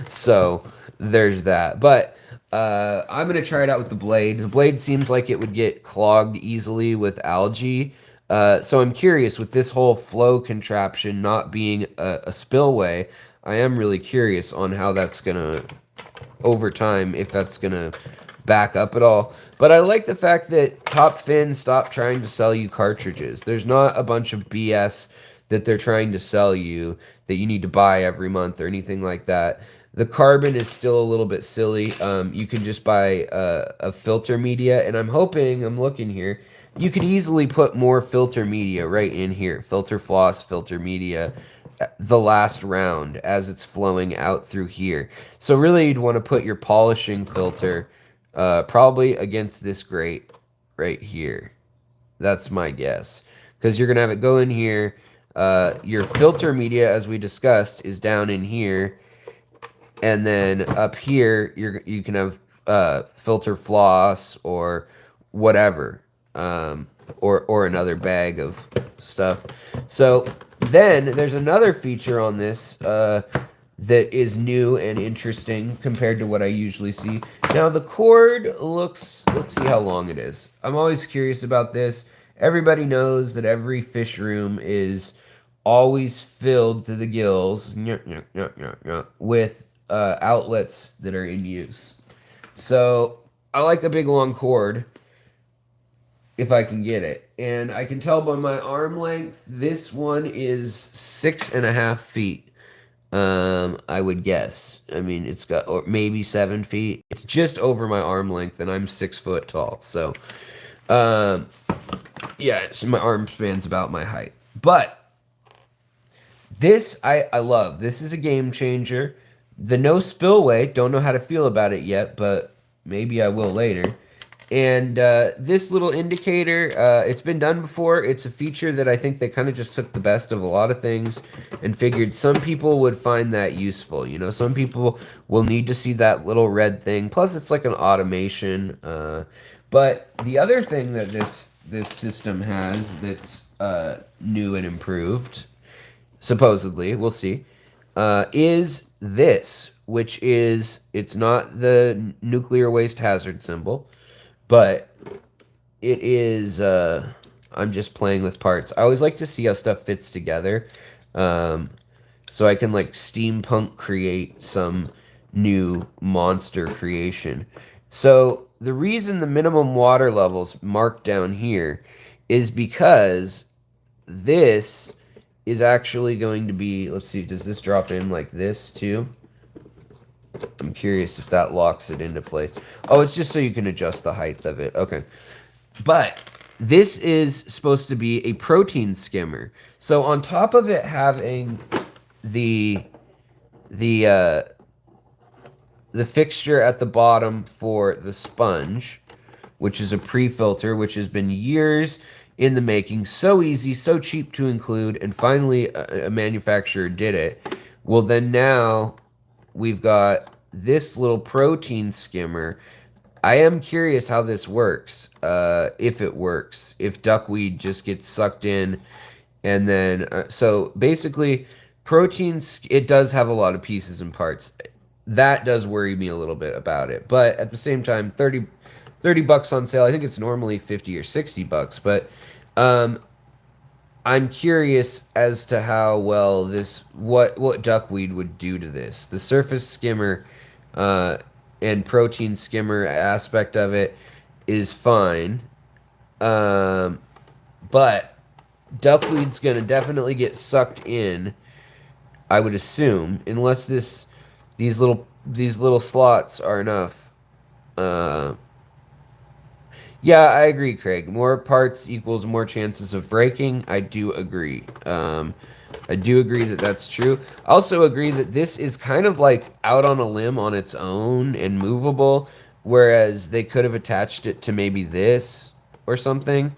So, there's that. But I'm going to try it out with the blade. The blade seems like it would get clogged easily with algae. So I'm curious, with this whole flow contraption not being a spillway, I am really curious on how that's going to, over time, if that's going to back up at all. But I like the fact that Top Fin stopped trying to sell you cartridges. There's not a bunch of BS that they're trying to sell you that you need to buy every month or anything like that. The carbon is still a little bit silly. You can just buy a filter media, and I'm looking here, you could easily put more filter media right in here. Filter floss, filter media, the last round as it's flowing out through here. So really you'd want to put your polishing filter probably against this grate right here. That's my guess. Because you're going to have it go in here. Your filter media, as we discussed, is down in here. And then up here, you can have filter floss or whatever. Or another bag of stuff. So then there's another feature on this that is new and interesting compared to what I usually see. Now the cord looks, let's see how long it is. I'm always curious about this. Everybody knows that every fish room is always filled to the gills with outlets that are in use. So I like a big long cord if I can get it. And I can tell by my arm length, this one is 6.5 feet. I would guess. I mean, it's got, or maybe 7 feet. It's just over my arm length, and I'm 6 foot tall. So, yeah, so my arm span's about my height. But this, I love. This is a game changer. The no spillway, don't know how to feel about it yet, but maybe I will later. And this little indicator, it's been done before. It's a feature that I think they kind of just took the best of a lot of things and figured some people would find that useful. You know, some people will need to see that little red thing. Plus, it's like an automation. But the other thing that this system has that's new and improved, supposedly, we'll see, is this, which is, it's not the nuclear waste hazard symbol. But it is, I'm just playing with parts. I always like to see how stuff fits together. So I can like steampunk create some new monster creation. So the reason the minimum water level's marked down here is because this is actually going to be, let's see, does this drop in like this too? I'm curious if that locks it into place. Oh, it's just so you can adjust the height of it. Okay. But this is supposed to be a protein skimmer. So on top of it having the fixture at the bottom for the sponge, which is a pre-filter, which has been years in the making, so easy, so cheap to include, and finally a manufacturer did it. Well, then now we've got this little protein skimmer. I am curious how this works, if it works, if duckweed just gets sucked in, and then, so basically, proteins, it does have a lot of pieces and parts. That does worry me a little bit about it, but at the same time, 30 bucks on sale. I think it's normally 50 or 60 bucks, but I'm curious as to how well this, what duckweed would do to this. The surface skimmer and protein skimmer aspect of it is fine, but duckweed's gonna definitely get sucked in, I would assume, unless these little slots are enough. Yeah, I agree, Craig. More parts equals more chances of breaking. I do agree. I do agree that that's true. I also agree that this is kind of like out on a limb on its own and movable, whereas they could have attached it to maybe this or something.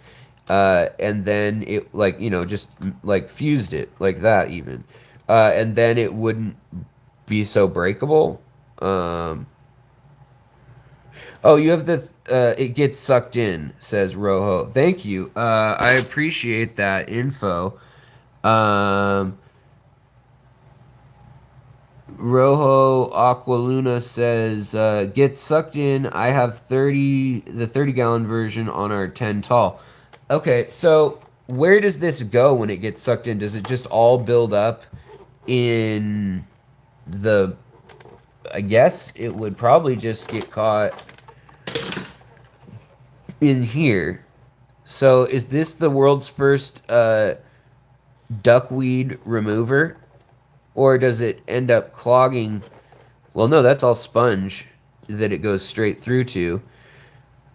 and then it like just like fused it like that even, and then it wouldn't be so breakable. Um, oh, you have the it gets sucked in, says Rojo. Thank you. I appreciate that info. Um, Rojo Aqualuna says, get sucked in. I have the 30-gallon version on our 10 tall. Okay, so where does this go when it gets sucked in? Does it just all build up in the, I guess it would probably just get caught in here. So is this the world's first duckweed remover? Or does it end up clogging? Well, no, that's all sponge that it goes straight through to.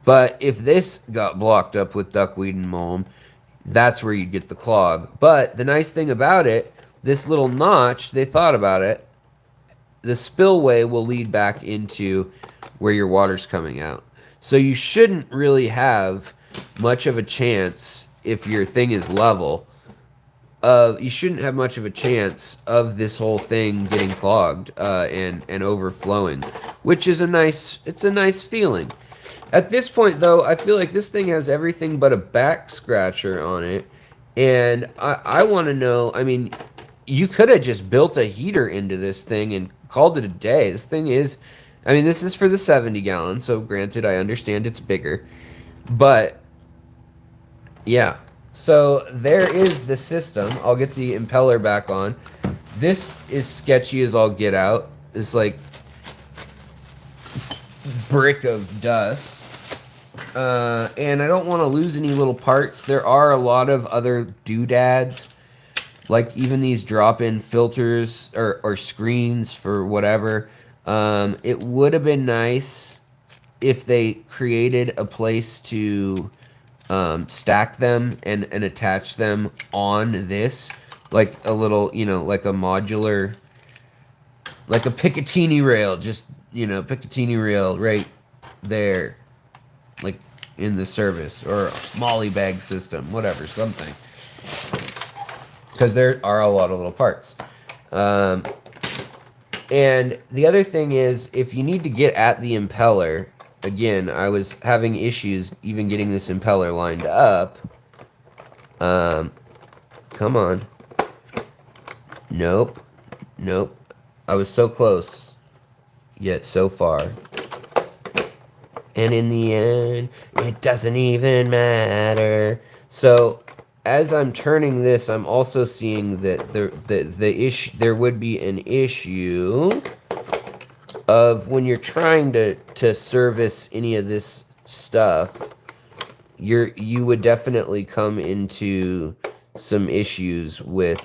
But if this got blocked up with duckweed and mulm, that's where you get the clog. But the nice thing about it, this little notch, they thought about it, the spillway will lead back into where your water's coming out. So you shouldn't really have much of a chance if your thing is level. You shouldn't have much of a chance of this whole thing getting clogged and overflowing, which is it's a nice feeling. At this point, though, I feel like this thing has everything but a back scratcher on it, and I want to know. I mean, you could have just built a heater into this thing and called it a day. This thing is, I mean, this is for the 70 gallon, so granted, I understand it's bigger, but yeah. So there is the system. I'll get the impeller back on. This is sketchy as all get out. It's like brick of dust. And I don't want to lose any little parts. There are a lot of other doodads, like even these drop-in filters or screens for whatever. It would have been nice if they created a place to stack them and attach them on this, like a little, like a modular, like a Picatinny rail, just, Picatinny rail right there, like in the service, or a molly bag system, whatever, something. Because there are a lot of little parts. And the other thing is, if you need to get at the impeller, again, I was having issues even getting this impeller lined up. Come on. Nope. Nope. I was so close, yet so far. And in the end, it doesn't even matter. So, as I'm turning this, I'm also seeing that there would be an issue of when you're trying to service any of this stuff, you would definitely come into some issues with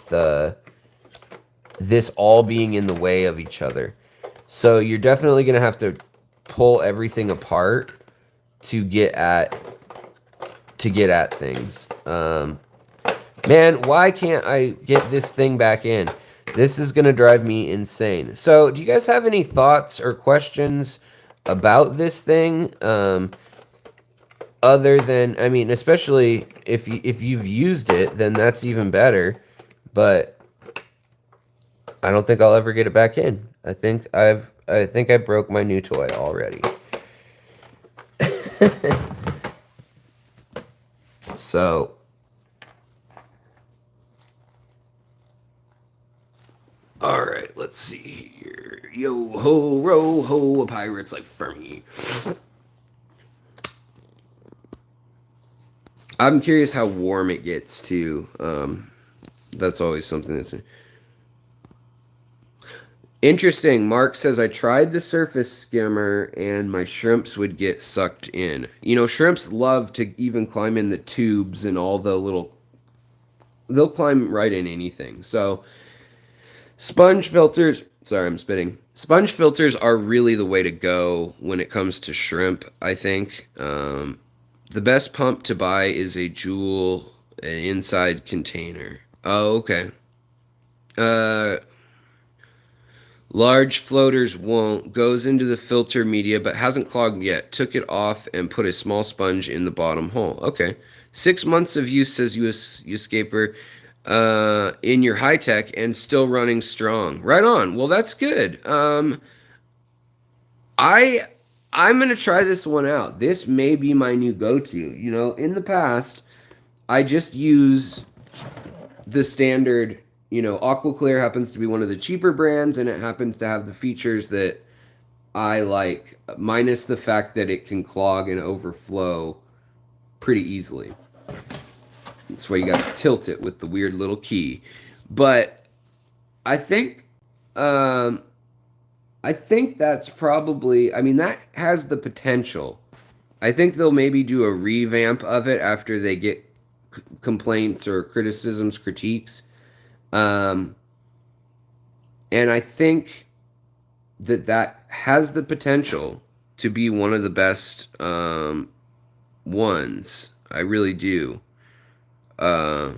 this all being in the way of each other. So you're definitely going to have to pull everything apart to get at things. Man, why can't I get this thing back in? This is going to drive me insane. So, do you guys have any thoughts or questions about this thing? Other than, I mean, especially if you've used it, then that's even better. But I don't think I'll ever get it back in. I think I broke my new toy already. So, all right, let's see here. Yo ho, ro ho, a pirate's like Fermi. I'm curious how warm it gets too. That's always something that's interesting. Mark says, I tried the surface skimmer and my shrimps would get sucked in. Shrimps love to even climb in the tubes and all the little... They'll climb right in anything. So, sponge filters... Sorry, I'm spitting. Sponge filters are really the way to go when it comes to shrimp, I think. The best pump to buy is a Joule inside container. Oh, okay. Large floaters won't. Goes into the filter media but hasn't clogged yet. Took it off and put a small sponge in the bottom hole. Okay. 6 months of use, says Escaper, in your high tech and still running strong. Right on. Well, that's good. I'm gonna try this one out. This may be my new go-to. You know, in the past, I just use the standard. You know, AquaClear happens to be one of the cheaper brands, and it happens to have the features that I like, minus the fact that it can clog and overflow pretty easily. That's why you got to tilt it with the weird little key. But I think that's probably, I mean, that has the potential. I think they'll maybe do a revamp of it after they get complaints or criticisms, critiques. And I think that has the potential to be one of the best ones. I really do. So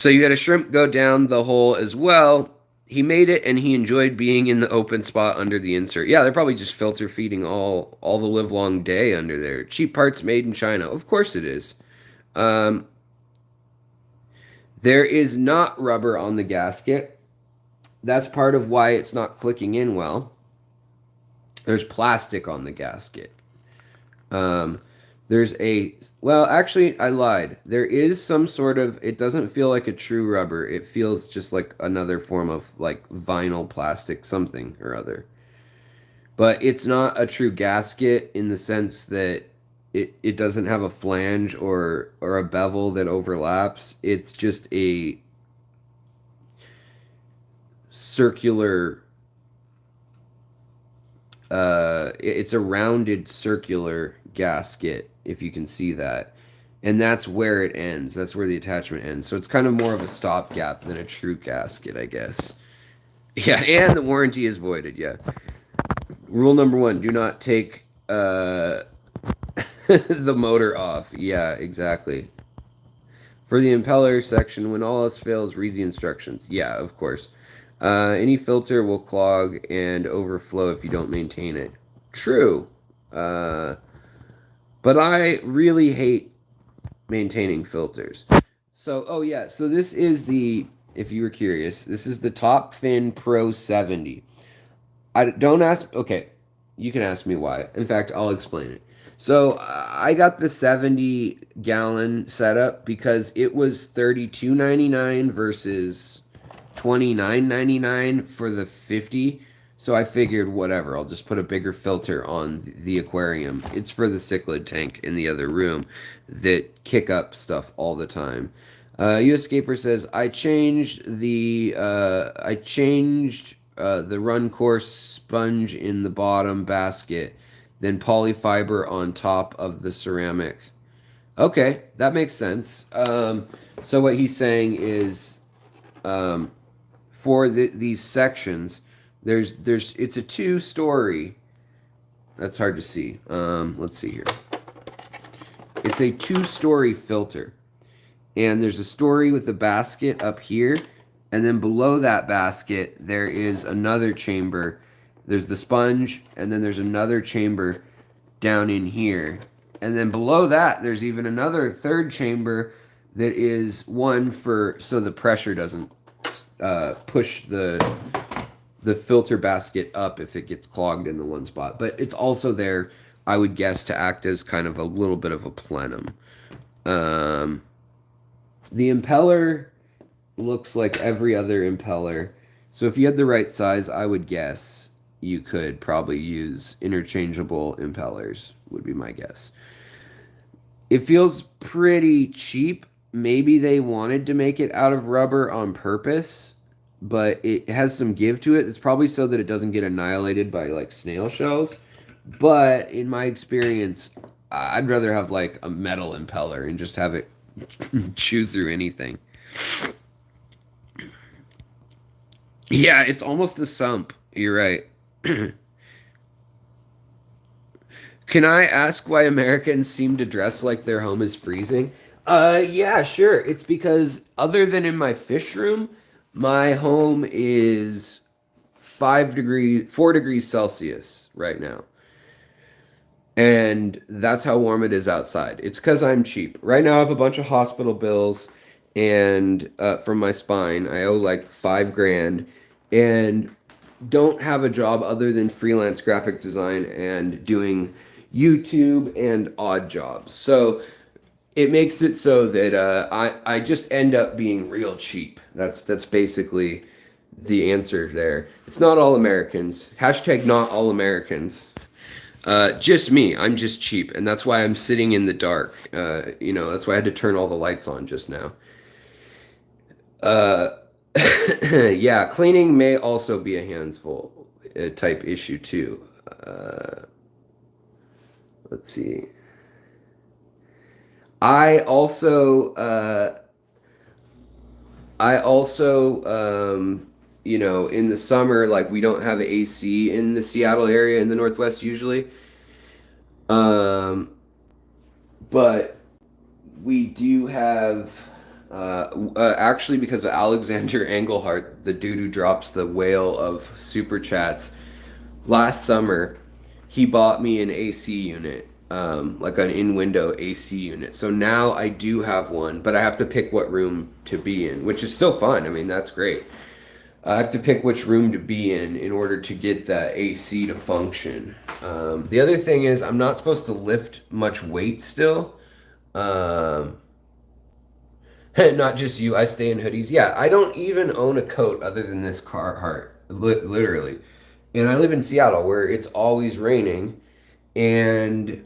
you had a shrimp go down the hole as well. He made it, and he enjoyed being in the open spot under the insert. Yeah, they're probably just filter feeding all the live long day under there. Cheap parts made in China. Of course it is. There is not rubber on the gasket. That's part of why it's not clicking in well. There's plastic on the gasket. There's a... Well, actually, I lied. There is some sort of... It doesn't feel like a true rubber. It feels just like another form of, like, vinyl plastic something or other. But it's not a true gasket in the sense that it doesn't have a flange or a bevel that overlaps. It's just a circular... it's a rounded circular gasket, if you can see that. And that's where it ends. That's where the attachment ends. So it's kind of more of a stopgap than a true gasket, I guess. Yeah, and the warranty is voided, yeah. Rule number 1, do not take the motor off. Yeah, exactly. For the impeller section, when all else fails, read the instructions. Yeah, of course. Any filter will clog and overflow if you don't maintain it. True. But I really hate maintaining filters. So, oh yeah, so this is the, if you were curious, this is the Top Fin Pro 70. Don't ask, okay, you can ask me why. In fact, I'll explain it. So, I got the 70-gallon setup because it was $32.99 versus $29.99 for the 50. So I figured, whatever, I'll just put a bigger filter on the aquarium. It's for the cichlid tank in the other room that kick up stuff all the time. Escaper says, I changed the run course sponge in the bottom basket, then polyfiber on top of the ceramic. Okay, that makes sense. So what he's saying is, for these sections, it's a 2-story. That's hard to see. Let's see here. It's a 2-story filter. And there's a story with a basket up here. And then below that basket, there is another chamber. There's the sponge, and then there's another chamber down in here. And then below that, there's even another third chamber that is one for, so the pressure doesn't push the filter basket up if it gets clogged in the one spot. But it's also there, I would guess, to act as kind of a little bit of a plenum. The impeller looks like every other impeller. So if you had the right size, I would guess you could probably use interchangeable impellers, would be my guess. It feels pretty cheap. Maybe they wanted to make it out of rubber on purpose, but it has some give to it. It's probably so that it doesn't get annihilated by, like, snail shells. But in my experience, I'd rather have, like, a metal impeller and just have it chew through anything. Yeah, it's almost a sump. You're right. Can I ask why Americans seem to dress like their home is freezing? Yeah, sure. It's because other than in my fish room, My home is 4 degrees Celsius right now. And that's how warm it is outside. It's because I'm cheap. Right now, I have a bunch of hospital bills, and from my spine, I owe like 5 grand, and don't have a job other than freelance graphic design and doing YouTube and odd jobs. So it makes it so that I just end up being real cheap. That's basically the answer there. It's not all Americans. Hashtag not all Americans. Just me. I'm just cheap, and that's why I'm sitting in the dark. That's why I had to turn all the lights on just now. Uh, yeah, cleaning may also be a handsful type issue too. Let's see. I also, uh, in the summer, like we don't have AC in the Seattle area in the Northwest usually. Um, but we do have, actually, because of Alexander Engelhart, the dude who drops the whale of super chats, last summer, he bought me an AC unit, like an in-window AC unit. So now I do have one, but I have to pick what room to be in, which is still fun. I mean, that's great. I have to pick which room to be in order to get the AC to function. The other thing is I'm not supposed to lift much weight still. Um, not just you. I stay in hoodies. Yeah, I don't even own a coat other than this Carhartt, literally. And I live in Seattle where it's always raining, and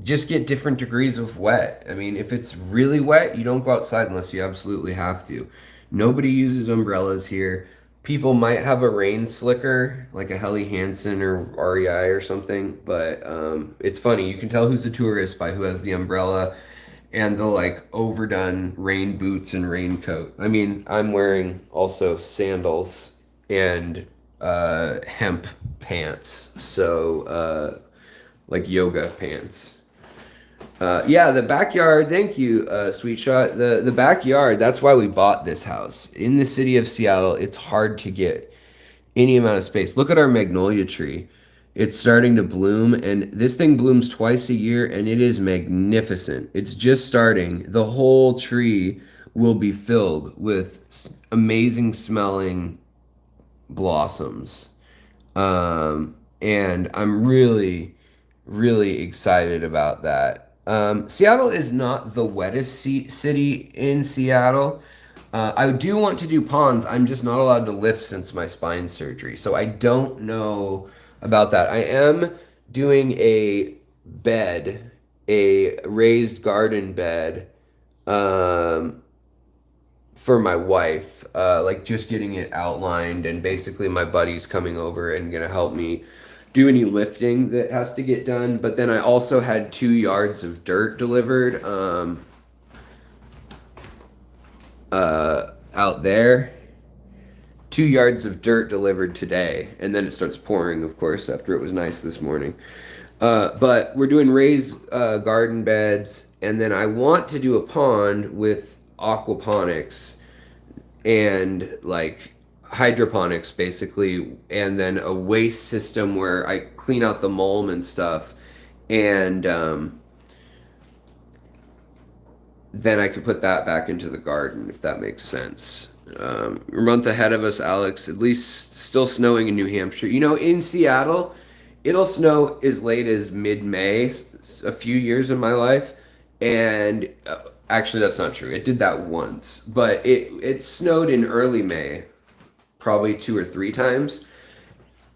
just get different degrees of wet. I mean, if it's really wet, you don't go outside unless you absolutely have to. Nobody uses umbrellas here. People might have a rain slicker, like a Helly Hansen or REI or something, but it's funny. You can tell who's a tourist by who has the umbrella and the like overdone rain boots and raincoat. I mean, I'm wearing also sandals and hemp pants, so like yoga pants. Yeah, the backyard. Thank you, Sweet Shot. The backyard. That's why we bought this house in the city of Seattle. It's hard to get any amount of space. Look at our magnolia tree. It's starting to bloom, and this thing blooms twice a year, and it is magnificent. It's just starting. The whole tree will be filled with amazing smelling blossoms. And I'm really, really excited about that. Seattle is not the wettest city in Seattle. I do want to do ponds. I'm just not allowed to lift since my spine surgery. So I don't know about that. I am doing a bed, a raised garden bed, um, for my wife, like just getting it outlined, and basically my buddy's coming over and gonna help me do any lifting that has to get done. But then I also had 2 yards of dirt delivered out there. 2 yards of dirt delivered today, and then it starts pouring, of course, after it was nice this morning. But we're doing raised garden beds, and then I want to do a pond with aquaponics and like hydroponics basically, and then a waste system where I clean out the mulm and stuff, and then I could put that back into the garden if that makes sense. A month ahead of us, Alex. At least still snowing in New Hampshire. In Seattle, it'll snow as late as mid-May. A few years in my life, and actually that's not true. It did that once, but it snowed in early May, probably 2 or 3 times,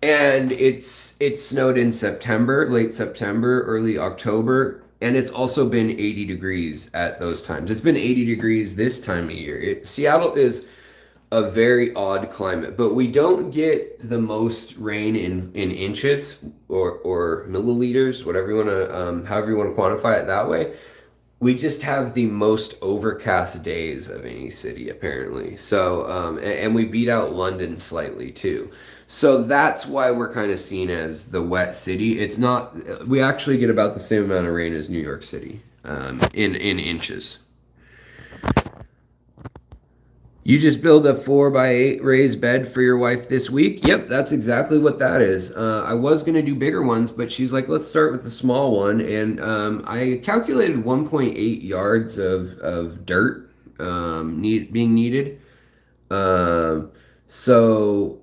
and it snowed in September, late September, early October. And it's also been 80 degrees at those times. It's been 80 degrees this time of year. Seattle is a very odd climate, but we don't get the most rain in inches or milliliters, whatever you want to, however you want to quantify it that way. We just have the most overcast days of any city, apparently. So, and we beat out London slightly too. So that's why we're kind of seen as the wet city. It's not. We actually get about the same amount of rain as New York City, in inches. You just build a 4x8 raised bed for your wife this week? Yep, that's exactly what that is. I was going to do bigger ones, but she's like, let's start with the small one. And I calculated 1.8 yards of dirt being needed. Um, so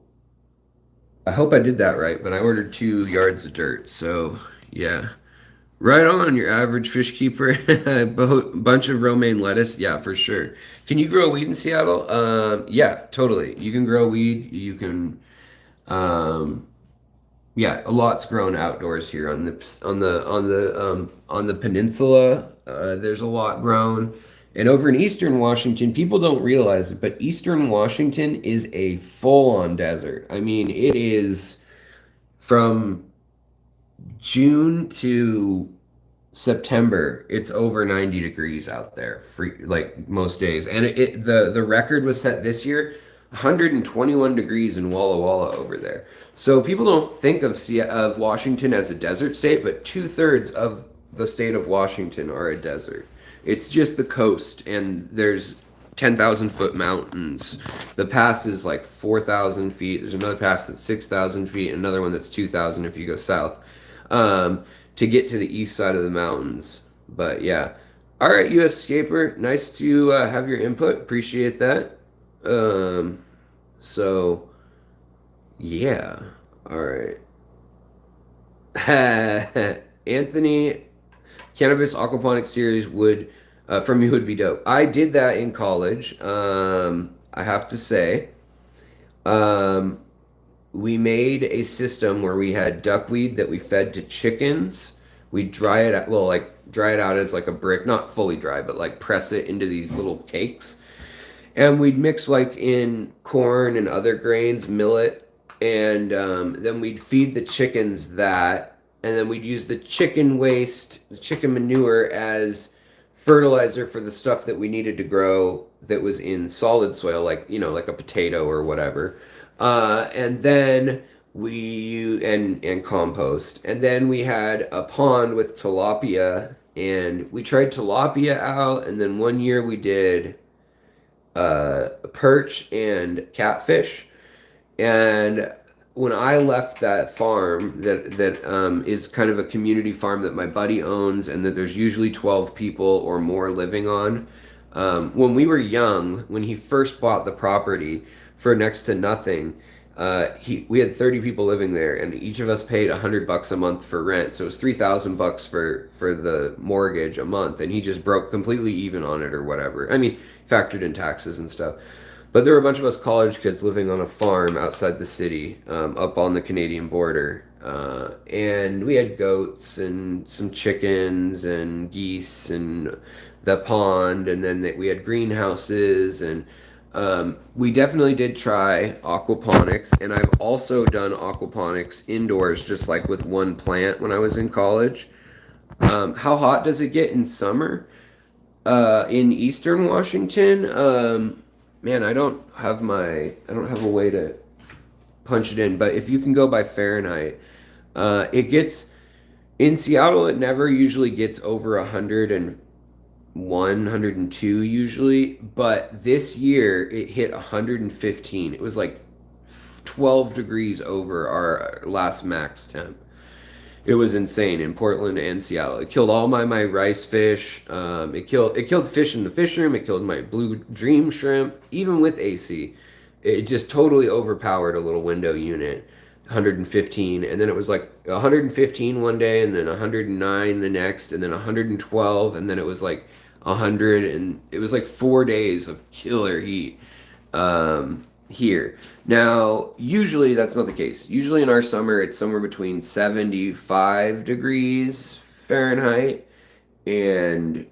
I hope I did that right, but I ordered 2 yards of dirt. So yeah. Right on, your average fish keeper. Bunch of romaine lettuce. Yeah, for sure. Can you grow weed in Seattle? Yeah, totally. You can grow weed. You can, um, yeah, a lot's grown outdoors here on the peninsula. There's a lot grown, and over in Eastern Washington, people don't realize it, but Eastern Washington is a full-on desert. I mean, it is from June to September, it's over 90 degrees out there, free, like most days. And the record was set this year, 121 degrees in Walla Walla over there. So people don't think of Washington as a desert state, but 2/3 of the state of Washington are a desert. It's just the coast, and there's 10,000-foot mountains. The pass is like 4,000 feet. There's another pass that's 6,000 feet, and another one that's 2,000 if you go south. To get to the east side of the mountains. But yeah. All right, US Escaper. Nice to have your input. Appreciate that. So, yeah. All right. Anthony, cannabis aquaponics series would from you would be dope. I did that in college. I have to say. Um, we made a system where we had duckweed that we fed to chickens. We dry it out, well, like dry it out as like a brick, not fully dry, but like press it into these little cakes. And we'd mix like in corn and other grains, millet, and then we'd feed the chickens that, and then we'd use the chicken waste, the chicken manure as fertilizer for the stuff that we needed to grow that was in solid soil, like like a potato or whatever. And then and compost, and then we had a pond with tilapia, and we tried tilapia out, and then one year we did perch and catfish. And when I left that farm, that is kind of a community farm that my buddy owns, and that there's usually 12 people or more living on. When we were young, when he first bought the property for next to nothing, we had 30 people living there, and each of us paid $100 a month for rent. So it was $3,000 for the mortgage a month, and he just broke completely even on it or whatever. I mean, factored in taxes and stuff. But there were a bunch of us college kids living on a farm outside the city, up on the Canadian border. And we had goats and some chickens and geese and the pond, and then we had greenhouses, and we definitely did try aquaponics, and I've also done aquaponics indoors, just like with one plant when I was in college. How hot does it get in summer? In Eastern Washington, man, I don't have a way to punch it in, but if you can go by Fahrenheit, it gets in Seattle. It never usually gets over 102 usually, but this year it hit 115. It was like 12 degrees over our last max temp. It was insane in Portland and Seattle. It killed all my rice fish. It killed fish in the fish room. It killed my blue dream shrimp. Even with AC, it just totally overpowered a little window unit. 115, and then it was like 115 one day, and then 109 the next, and then 112, and then it was like 100, and it was like 4 days of killer heat. Here. Now, usually that's not the case. Usually in our summer, it's somewhere between 75 degrees Fahrenheit and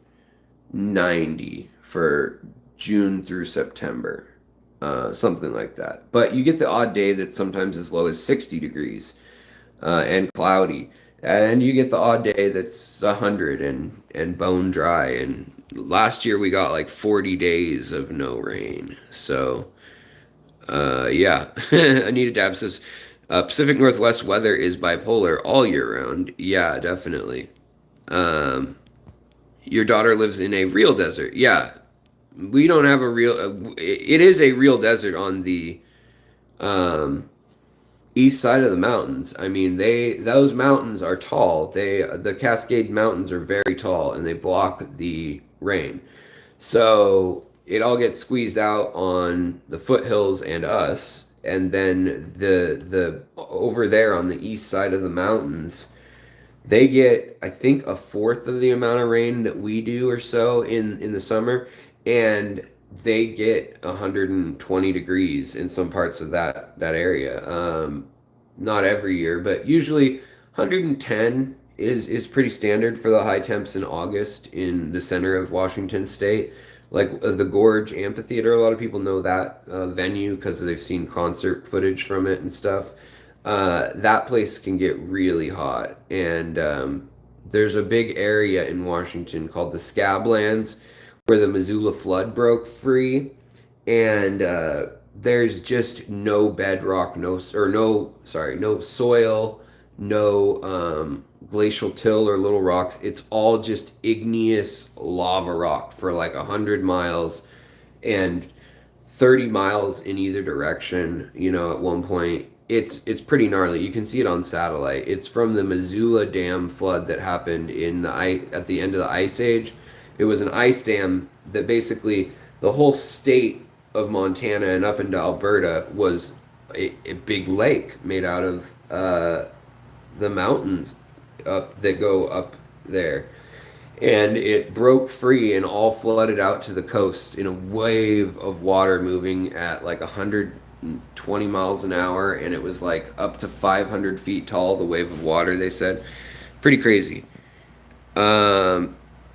90 for June through September. Something like that. But you get the odd day that's sometimes as low as 60 degrees and cloudy. And you get the odd day that's 100 and bone dry. And last year we got like 40 days of no rain. So... yeah, Anita Dab says, Pacific Northwest weather is bipolar all year round. Yeah, definitely. Your daughter lives in a real desert. Yeah, we don't have a real. It is a real desert on the um, east side of the mountains. I mean, those mountains are tall. The Cascade Mountains are very tall, and they block the rain. So it all gets squeezed out on the foothills and us, and then the over there on the east side of the mountains, they get, I think, a fourth of the amount of rain that we do or so in the summer, and they get 120 degrees in some parts of that area. Not every year, but usually 110 is pretty standard for the high temps in August in the center of Washington State. Like the Gorge Amphitheater, a lot of people know that venue because they've seen concert footage from it and stuff. That place can get really hot, and there's a big area in Washington called the Scablands where the Missoula flood broke free, and there's just no bedrock, no soil, no glacial till or little rocks. It's all just igneous lava rock for like 100 miles and 30 miles in either direction. At one point, it's pretty gnarly. You can see it on satellite. It's from the Missoula Dam flood that happened at the end of the Ice Age. It was an ice dam that basically the whole state of Montana and up into Alberta was a big lake made out of the mountains that go up there. And it broke free and all flooded out to the coast in a wave of water moving at like 120 miles an hour, and it was like up to 500 feet tall, the wave of water, they said. Pretty crazy.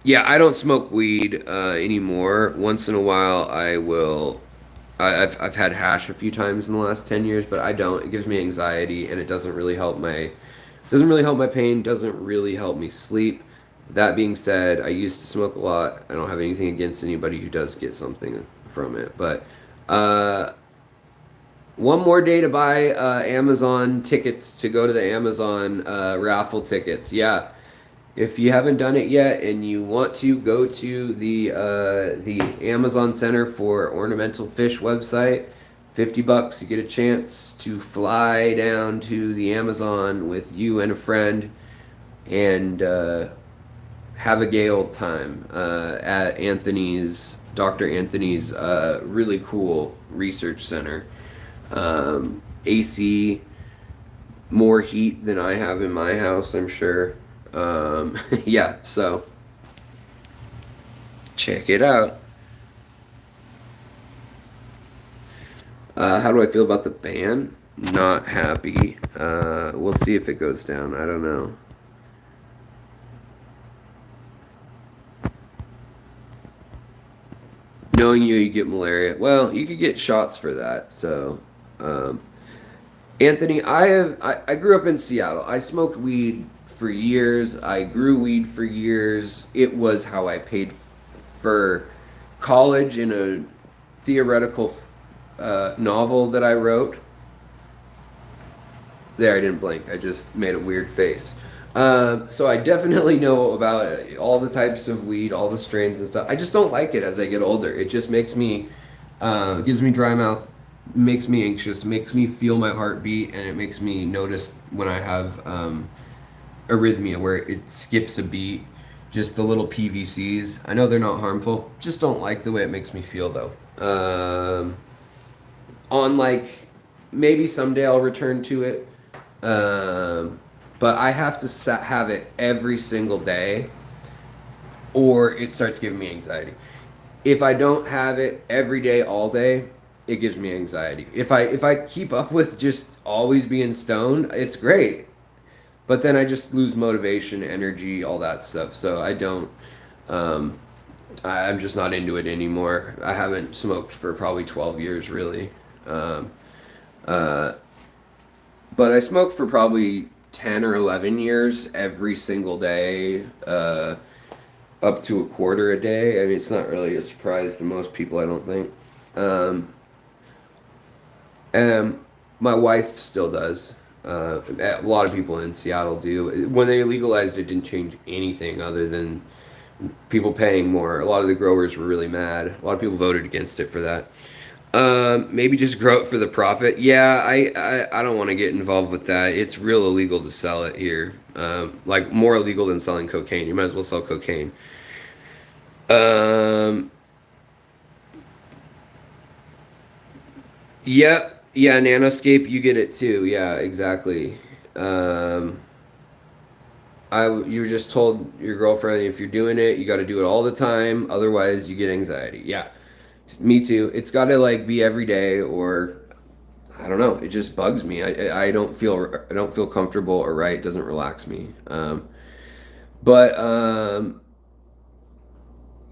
Yeah, I don't smoke weed anymore. Once in a while I will. I've had hash a few times in the last 10 years, but I don't. It gives me anxiety, and it doesn't really help my pain, doesn't really help me sleep. That being said, I used to smoke a lot. I don't have anything against anybody who does get something from it. But one more day to buy Amazon tickets to go to the Amazon raffle tickets. Yeah, if you haven't done it yet and you want to go to the Amazon Center for Ornamental Fish website, $50, you get a chance to fly down to the Amazon with you and a friend and have a gay old time at Dr. Anthony's really cool research center. AC, more heat than I have in my house, I'm sure. Yeah, so check it out. How do I feel about the ban? Not happy. We'll see if it goes down. I don't know. Knowing you get malaria. Well, you could get shots for that. So, Anthony, I grew up in Seattle. I smoked weed for years. I grew weed for years. It was how I paid for college in a theoretical novel that I wrote. There, I didn't blink. I just made a weird face. So I definitely know about all the types of weed, all the strains and stuff. I just don't like it as I get older. It just makes me, gives me dry mouth, makes me anxious, makes me feel my heartbeat, and it makes me notice when I have arrhythmia where it skips a beat. Just the little PVCs. I know they're not harmful. Just don't like the way it makes me feel though. On like, maybe someday I'll return to it. But I have to have it every single day or it starts giving me anxiety. If I don't have it every day, all day, it gives me anxiety. If I keep up with just always being stoned, it's great. But then I just lose motivation, energy, all that stuff. So I don't, I'm just not into it anymore. I haven't smoked for probably 12 years, really. But I smoked for probably 10 or 11 years every single day, up to a quarter a day. I mean, it's not really a surprise to most people, I don't think. And my wife still does. A lot of people in Seattle do. When they legalized it, didn't change anything other than people paying more. A lot of the growers were really mad. A lot of people voted against it for that. Maybe just grow it for the profit. Yeah, I don't want to get involved with that. It's real illegal to sell it here. Like more illegal than selling cocaine. You might as well sell cocaine. Um, yep, yeah, Nanoscape, you get it too. Yeah, exactly. Um, you were just told your girlfriend if you're doing it, you got to do it all the time. Otherwise, you get anxiety. Yeah, me too. It's got to like be every day, or I don't know. It just bugs me. I don't feel comfortable or right. It doesn't relax me. But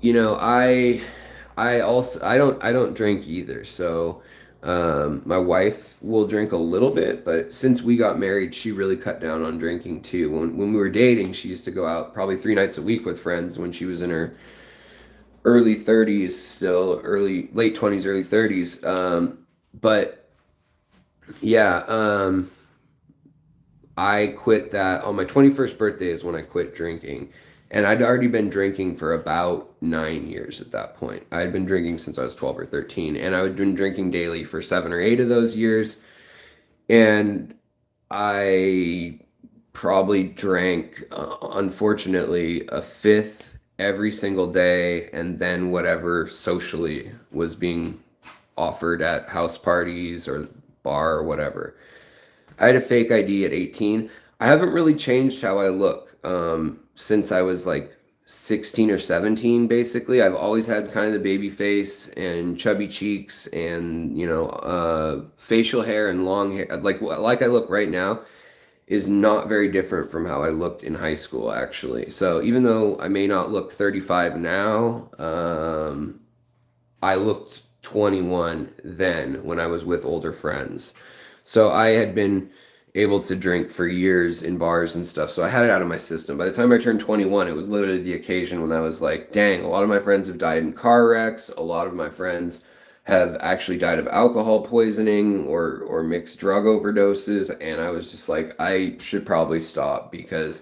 you know, I don't drink either. So my wife will drink a little bit, but since we got married, she really cut down on drinking too. When we were dating, she used to go out probably 3 nights a week with friends when she was in her early 30s, still early late 20s, early 30s. But yeah, I quit that on my 21st birthday is when I quit drinking. And I'd already been drinking for about 9 years at that point. I had been drinking since I was 12 or 13, and I had been drinking daily for 7 or 8 of those years. And I probably drank, unfortunately, a fifth every single day, and then whatever socially was being offered at house parties or bar or whatever. I had a fake ID at 18. I haven't really changed how I look since I was like 16 or 17, basically. I've always had kind of the baby face and chubby cheeks and, facial hair and long hair. Like I look right now is not very different from how I looked in high school, actually. So even though I may not look 35 now, I looked 21 then when I was with older friends. So I had been able to drink for years in bars and stuff. So I had it out of my system. By the time I turned 21, it was literally the occasion when I was like, dang, a lot of my friends have died in car wrecks. A lot of my friends have actually died of alcohol poisoning or mixed drug overdoses. And I was just like, I should probably stop because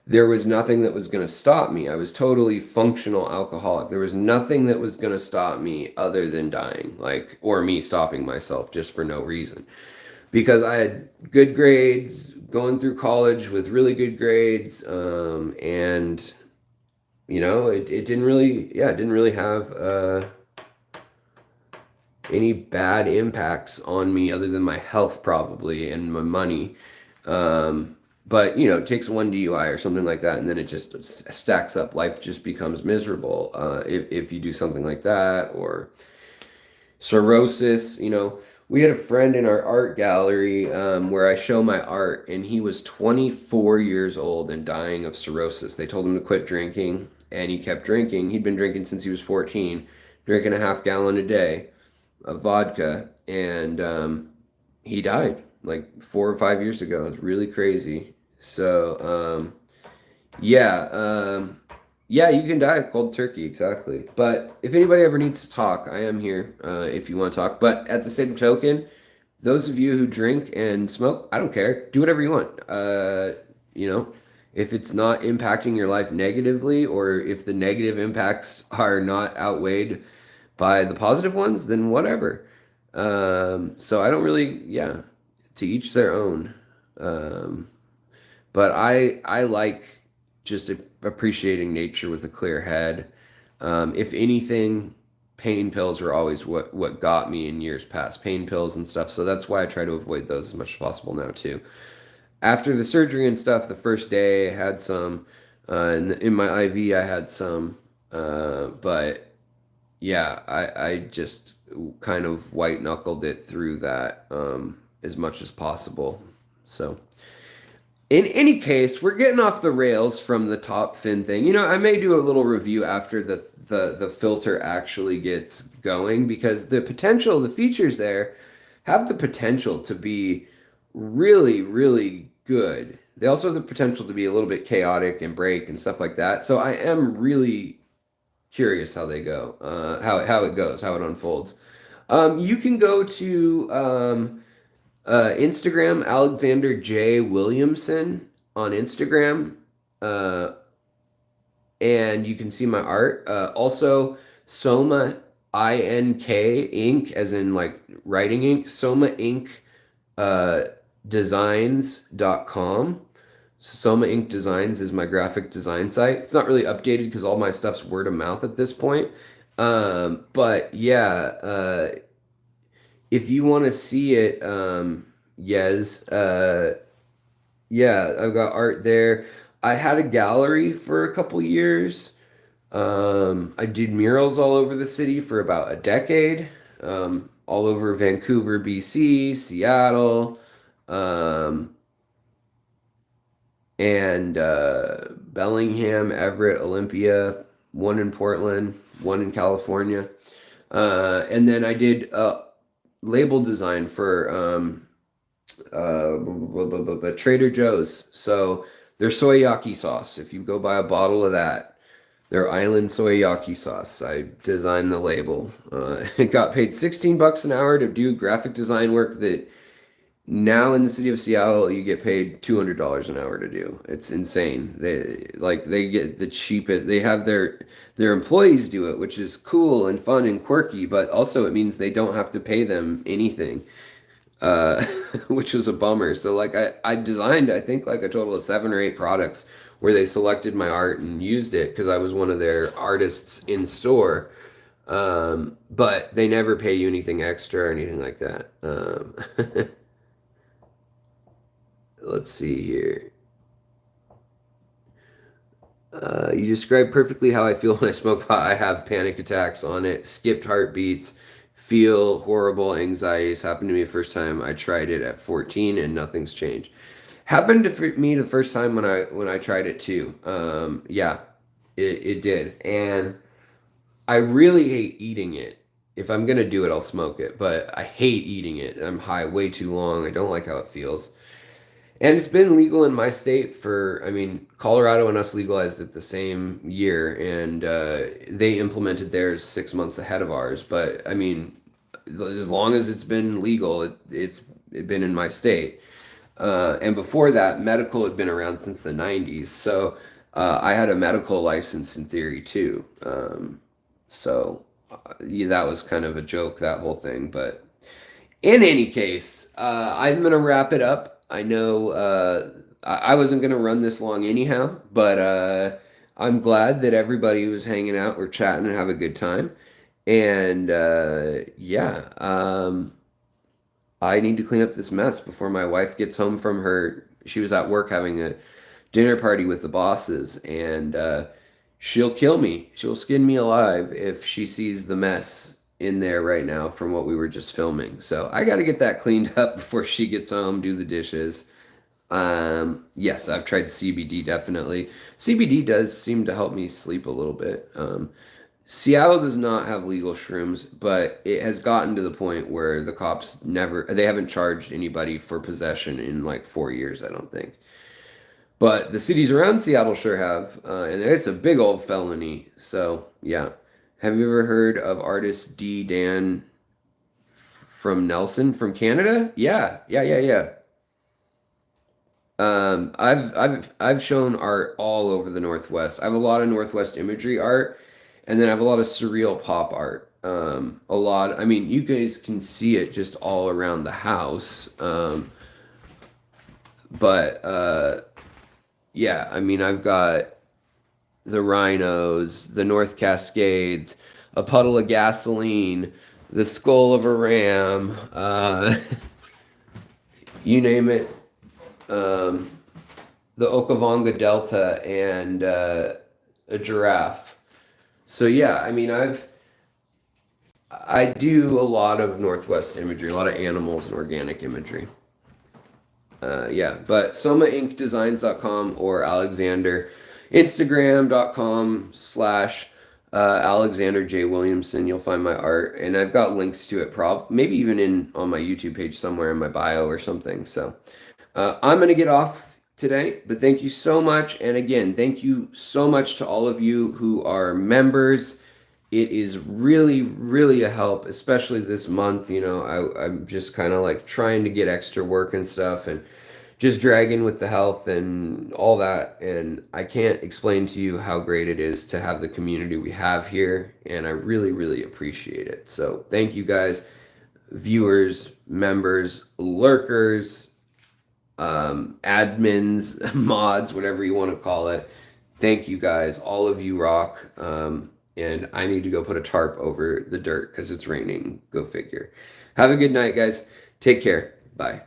there was nothing that was going to stop me. I was totally functional alcoholic. There was nothing that was going to stop me other than dying, like, or me stopping myself just for no reason. Because I had good grades, going through college with really good grades, and it didn't really, yeah, it didn't really have any bad impacts on me other than my health probably and my money. But it takes one DUI or something like that, and then it just stacks up. Life just becomes miserable if you do something like that, or cirrhosis. We had a friend in our art gallery where I show my art, and he was 24 years old and dying of cirrhosis. They told him to quit drinking, and he kept drinking. He'd been drinking since he was 14, drinking a half gallon a day of vodka, and he died like 4 or 5 years ago. It's really crazy. So, yeah, yeah, you can die of cold turkey, exactly. But if anybody ever needs to talk, I am here if you want to talk. But at the same token, those of you who drink and smoke, I don't care. Do whatever you want. You know, if it's not impacting your life negatively, or if the negative impacts are not outweighed by the positive ones, then whatever. So I don't really, yeah, to each their own. Um, but I like just appreciating nature with a clear head. If anything, pain pills were always what got me in years past, pain pills and stuff. So that's why I try to avoid those as much as possible now too. After the surgery and stuff, the first day I had some, in my IV I had some, but yeah, I just kind of white knuckled it through that as much as possible. So. In any case, we're getting off the rails from the top fin thing. I may do a little review after the filter actually gets going, because the features there have the potential to be really, really good. They also have the potential to be a little bit chaotic and break and stuff like that. So I am really curious how they go, how it goes, how it unfolds. You can go to Instagram, Alexander J. Williamson on Instagram. Uh, and you can see my art. Also, Soma INK ink, as in like writing ink, Soma ink designs.com. So Soma Ink Designs is my graphic design site. It's not really updated because all my stuff's word of mouth at this point. But yeah, if you want to see it, yes, yeah, I've got art there. I had a gallery for a couple years. I did murals all over the city for about a decade, all over Vancouver, BC, Seattle, um, and Bellingham, Everett, Olympia, one in Portland, one in California. And then I did label design for Trader Joe's. So their soyaki sauce, if you go buy a bottle of that, their island soyaki sauce, I designed the label. It got paid $16 an hour to do graphic design work that now in the city of Seattle you get paid $200 an hour to do. It's insane. They get the cheapest. They have their employees do it, which is cool and fun and quirky, but also it means they don't have to pay them anything. uh, which was a bummer. So like I designed, I think like a total of 7 or 8 products where they selected my art and used it because I was one of their artists in store. But they never pay you anything extra or anything like that. Let's see here. You described perfectly how I feel when I smoke pot. I have panic attacks on it, skipped heartbeats, feel horrible anxieties. Happened to me the first time I tried it at 14, and nothing's changed. Happened to me the first time when I tried it too. Yeah, it did, and I really hate eating it. If I'm gonna do it, I'll smoke it, but I hate eating it. I'm high way too long. I don't like how it feels. And it's been legal in my state for, I mean, Colorado and us legalized it the same year, and they implemented theirs 6 months ahead of ours. But I mean, as long as it's been legal, it's been in my state. And before that, medical had been around since the 90s. So I had a medical license in theory too. Yeah, that was kind of a joke, that whole thing. But in any case, I'm going to wrap it up. I know I wasn't going to run this long anyhow, but I'm glad that everybody was hanging out or chatting and have a good time. And yeah, I need to clean up this mess before my wife gets home from her. She was at work having a dinner party with the bosses, and she'll kill me. She'll skin me alive if she sees the mess in there right now from what we were just filming. So I got to get that cleaned up before she gets home, do the dishes. Yes, I've tried CBD definitely. CBD does seem to help me sleep a little bit. Seattle does not have legal shrooms, but it has gotten to the point where the cops they haven't charged anybody for possession in like 4 years, I don't think. But the cities around Seattle sure have, and it's a big old felony. So yeah. Have you ever heard of artist D. Dan from Nelson from Canada? Yeah. I've shown art all over the Northwest. I have a lot of Northwest imagery art, and then I have a lot of surreal pop art. A lot. I mean, you guys can see it just all around the house. But yeah, I mean, I've got the rhinos, the North Cascades, a puddle of gasoline, the skull of a ram, you name it, the Okavonga Delta, and a giraffe. So yeah, I mean, I do a lot of Northwest imagery, a lot of animals and organic imagery. Yeah, but somainkdesigns.com or Alexander, Instagram.com/ Alexander J. Williamson. You'll find my art, and I've got links to it, maybe even on my YouTube page somewhere in my bio or something. So I'm going to get off today, but thank you so much. And again, thank you so much to all of you who are members. It is really, really a help, especially this month. You know, I'm just kind of like trying to get extra work and stuff, and just dragging with the health and all that. And I can't explain to you how great it is to have the community we have here. And I really, really appreciate it. So thank you guys, viewers, members, lurkers, admins, mods, whatever you want to call it. Thank you guys. All of you rock. And I need to go put a tarp over the dirt because it's raining. Go figure. Have a good night, guys. Take care. Bye.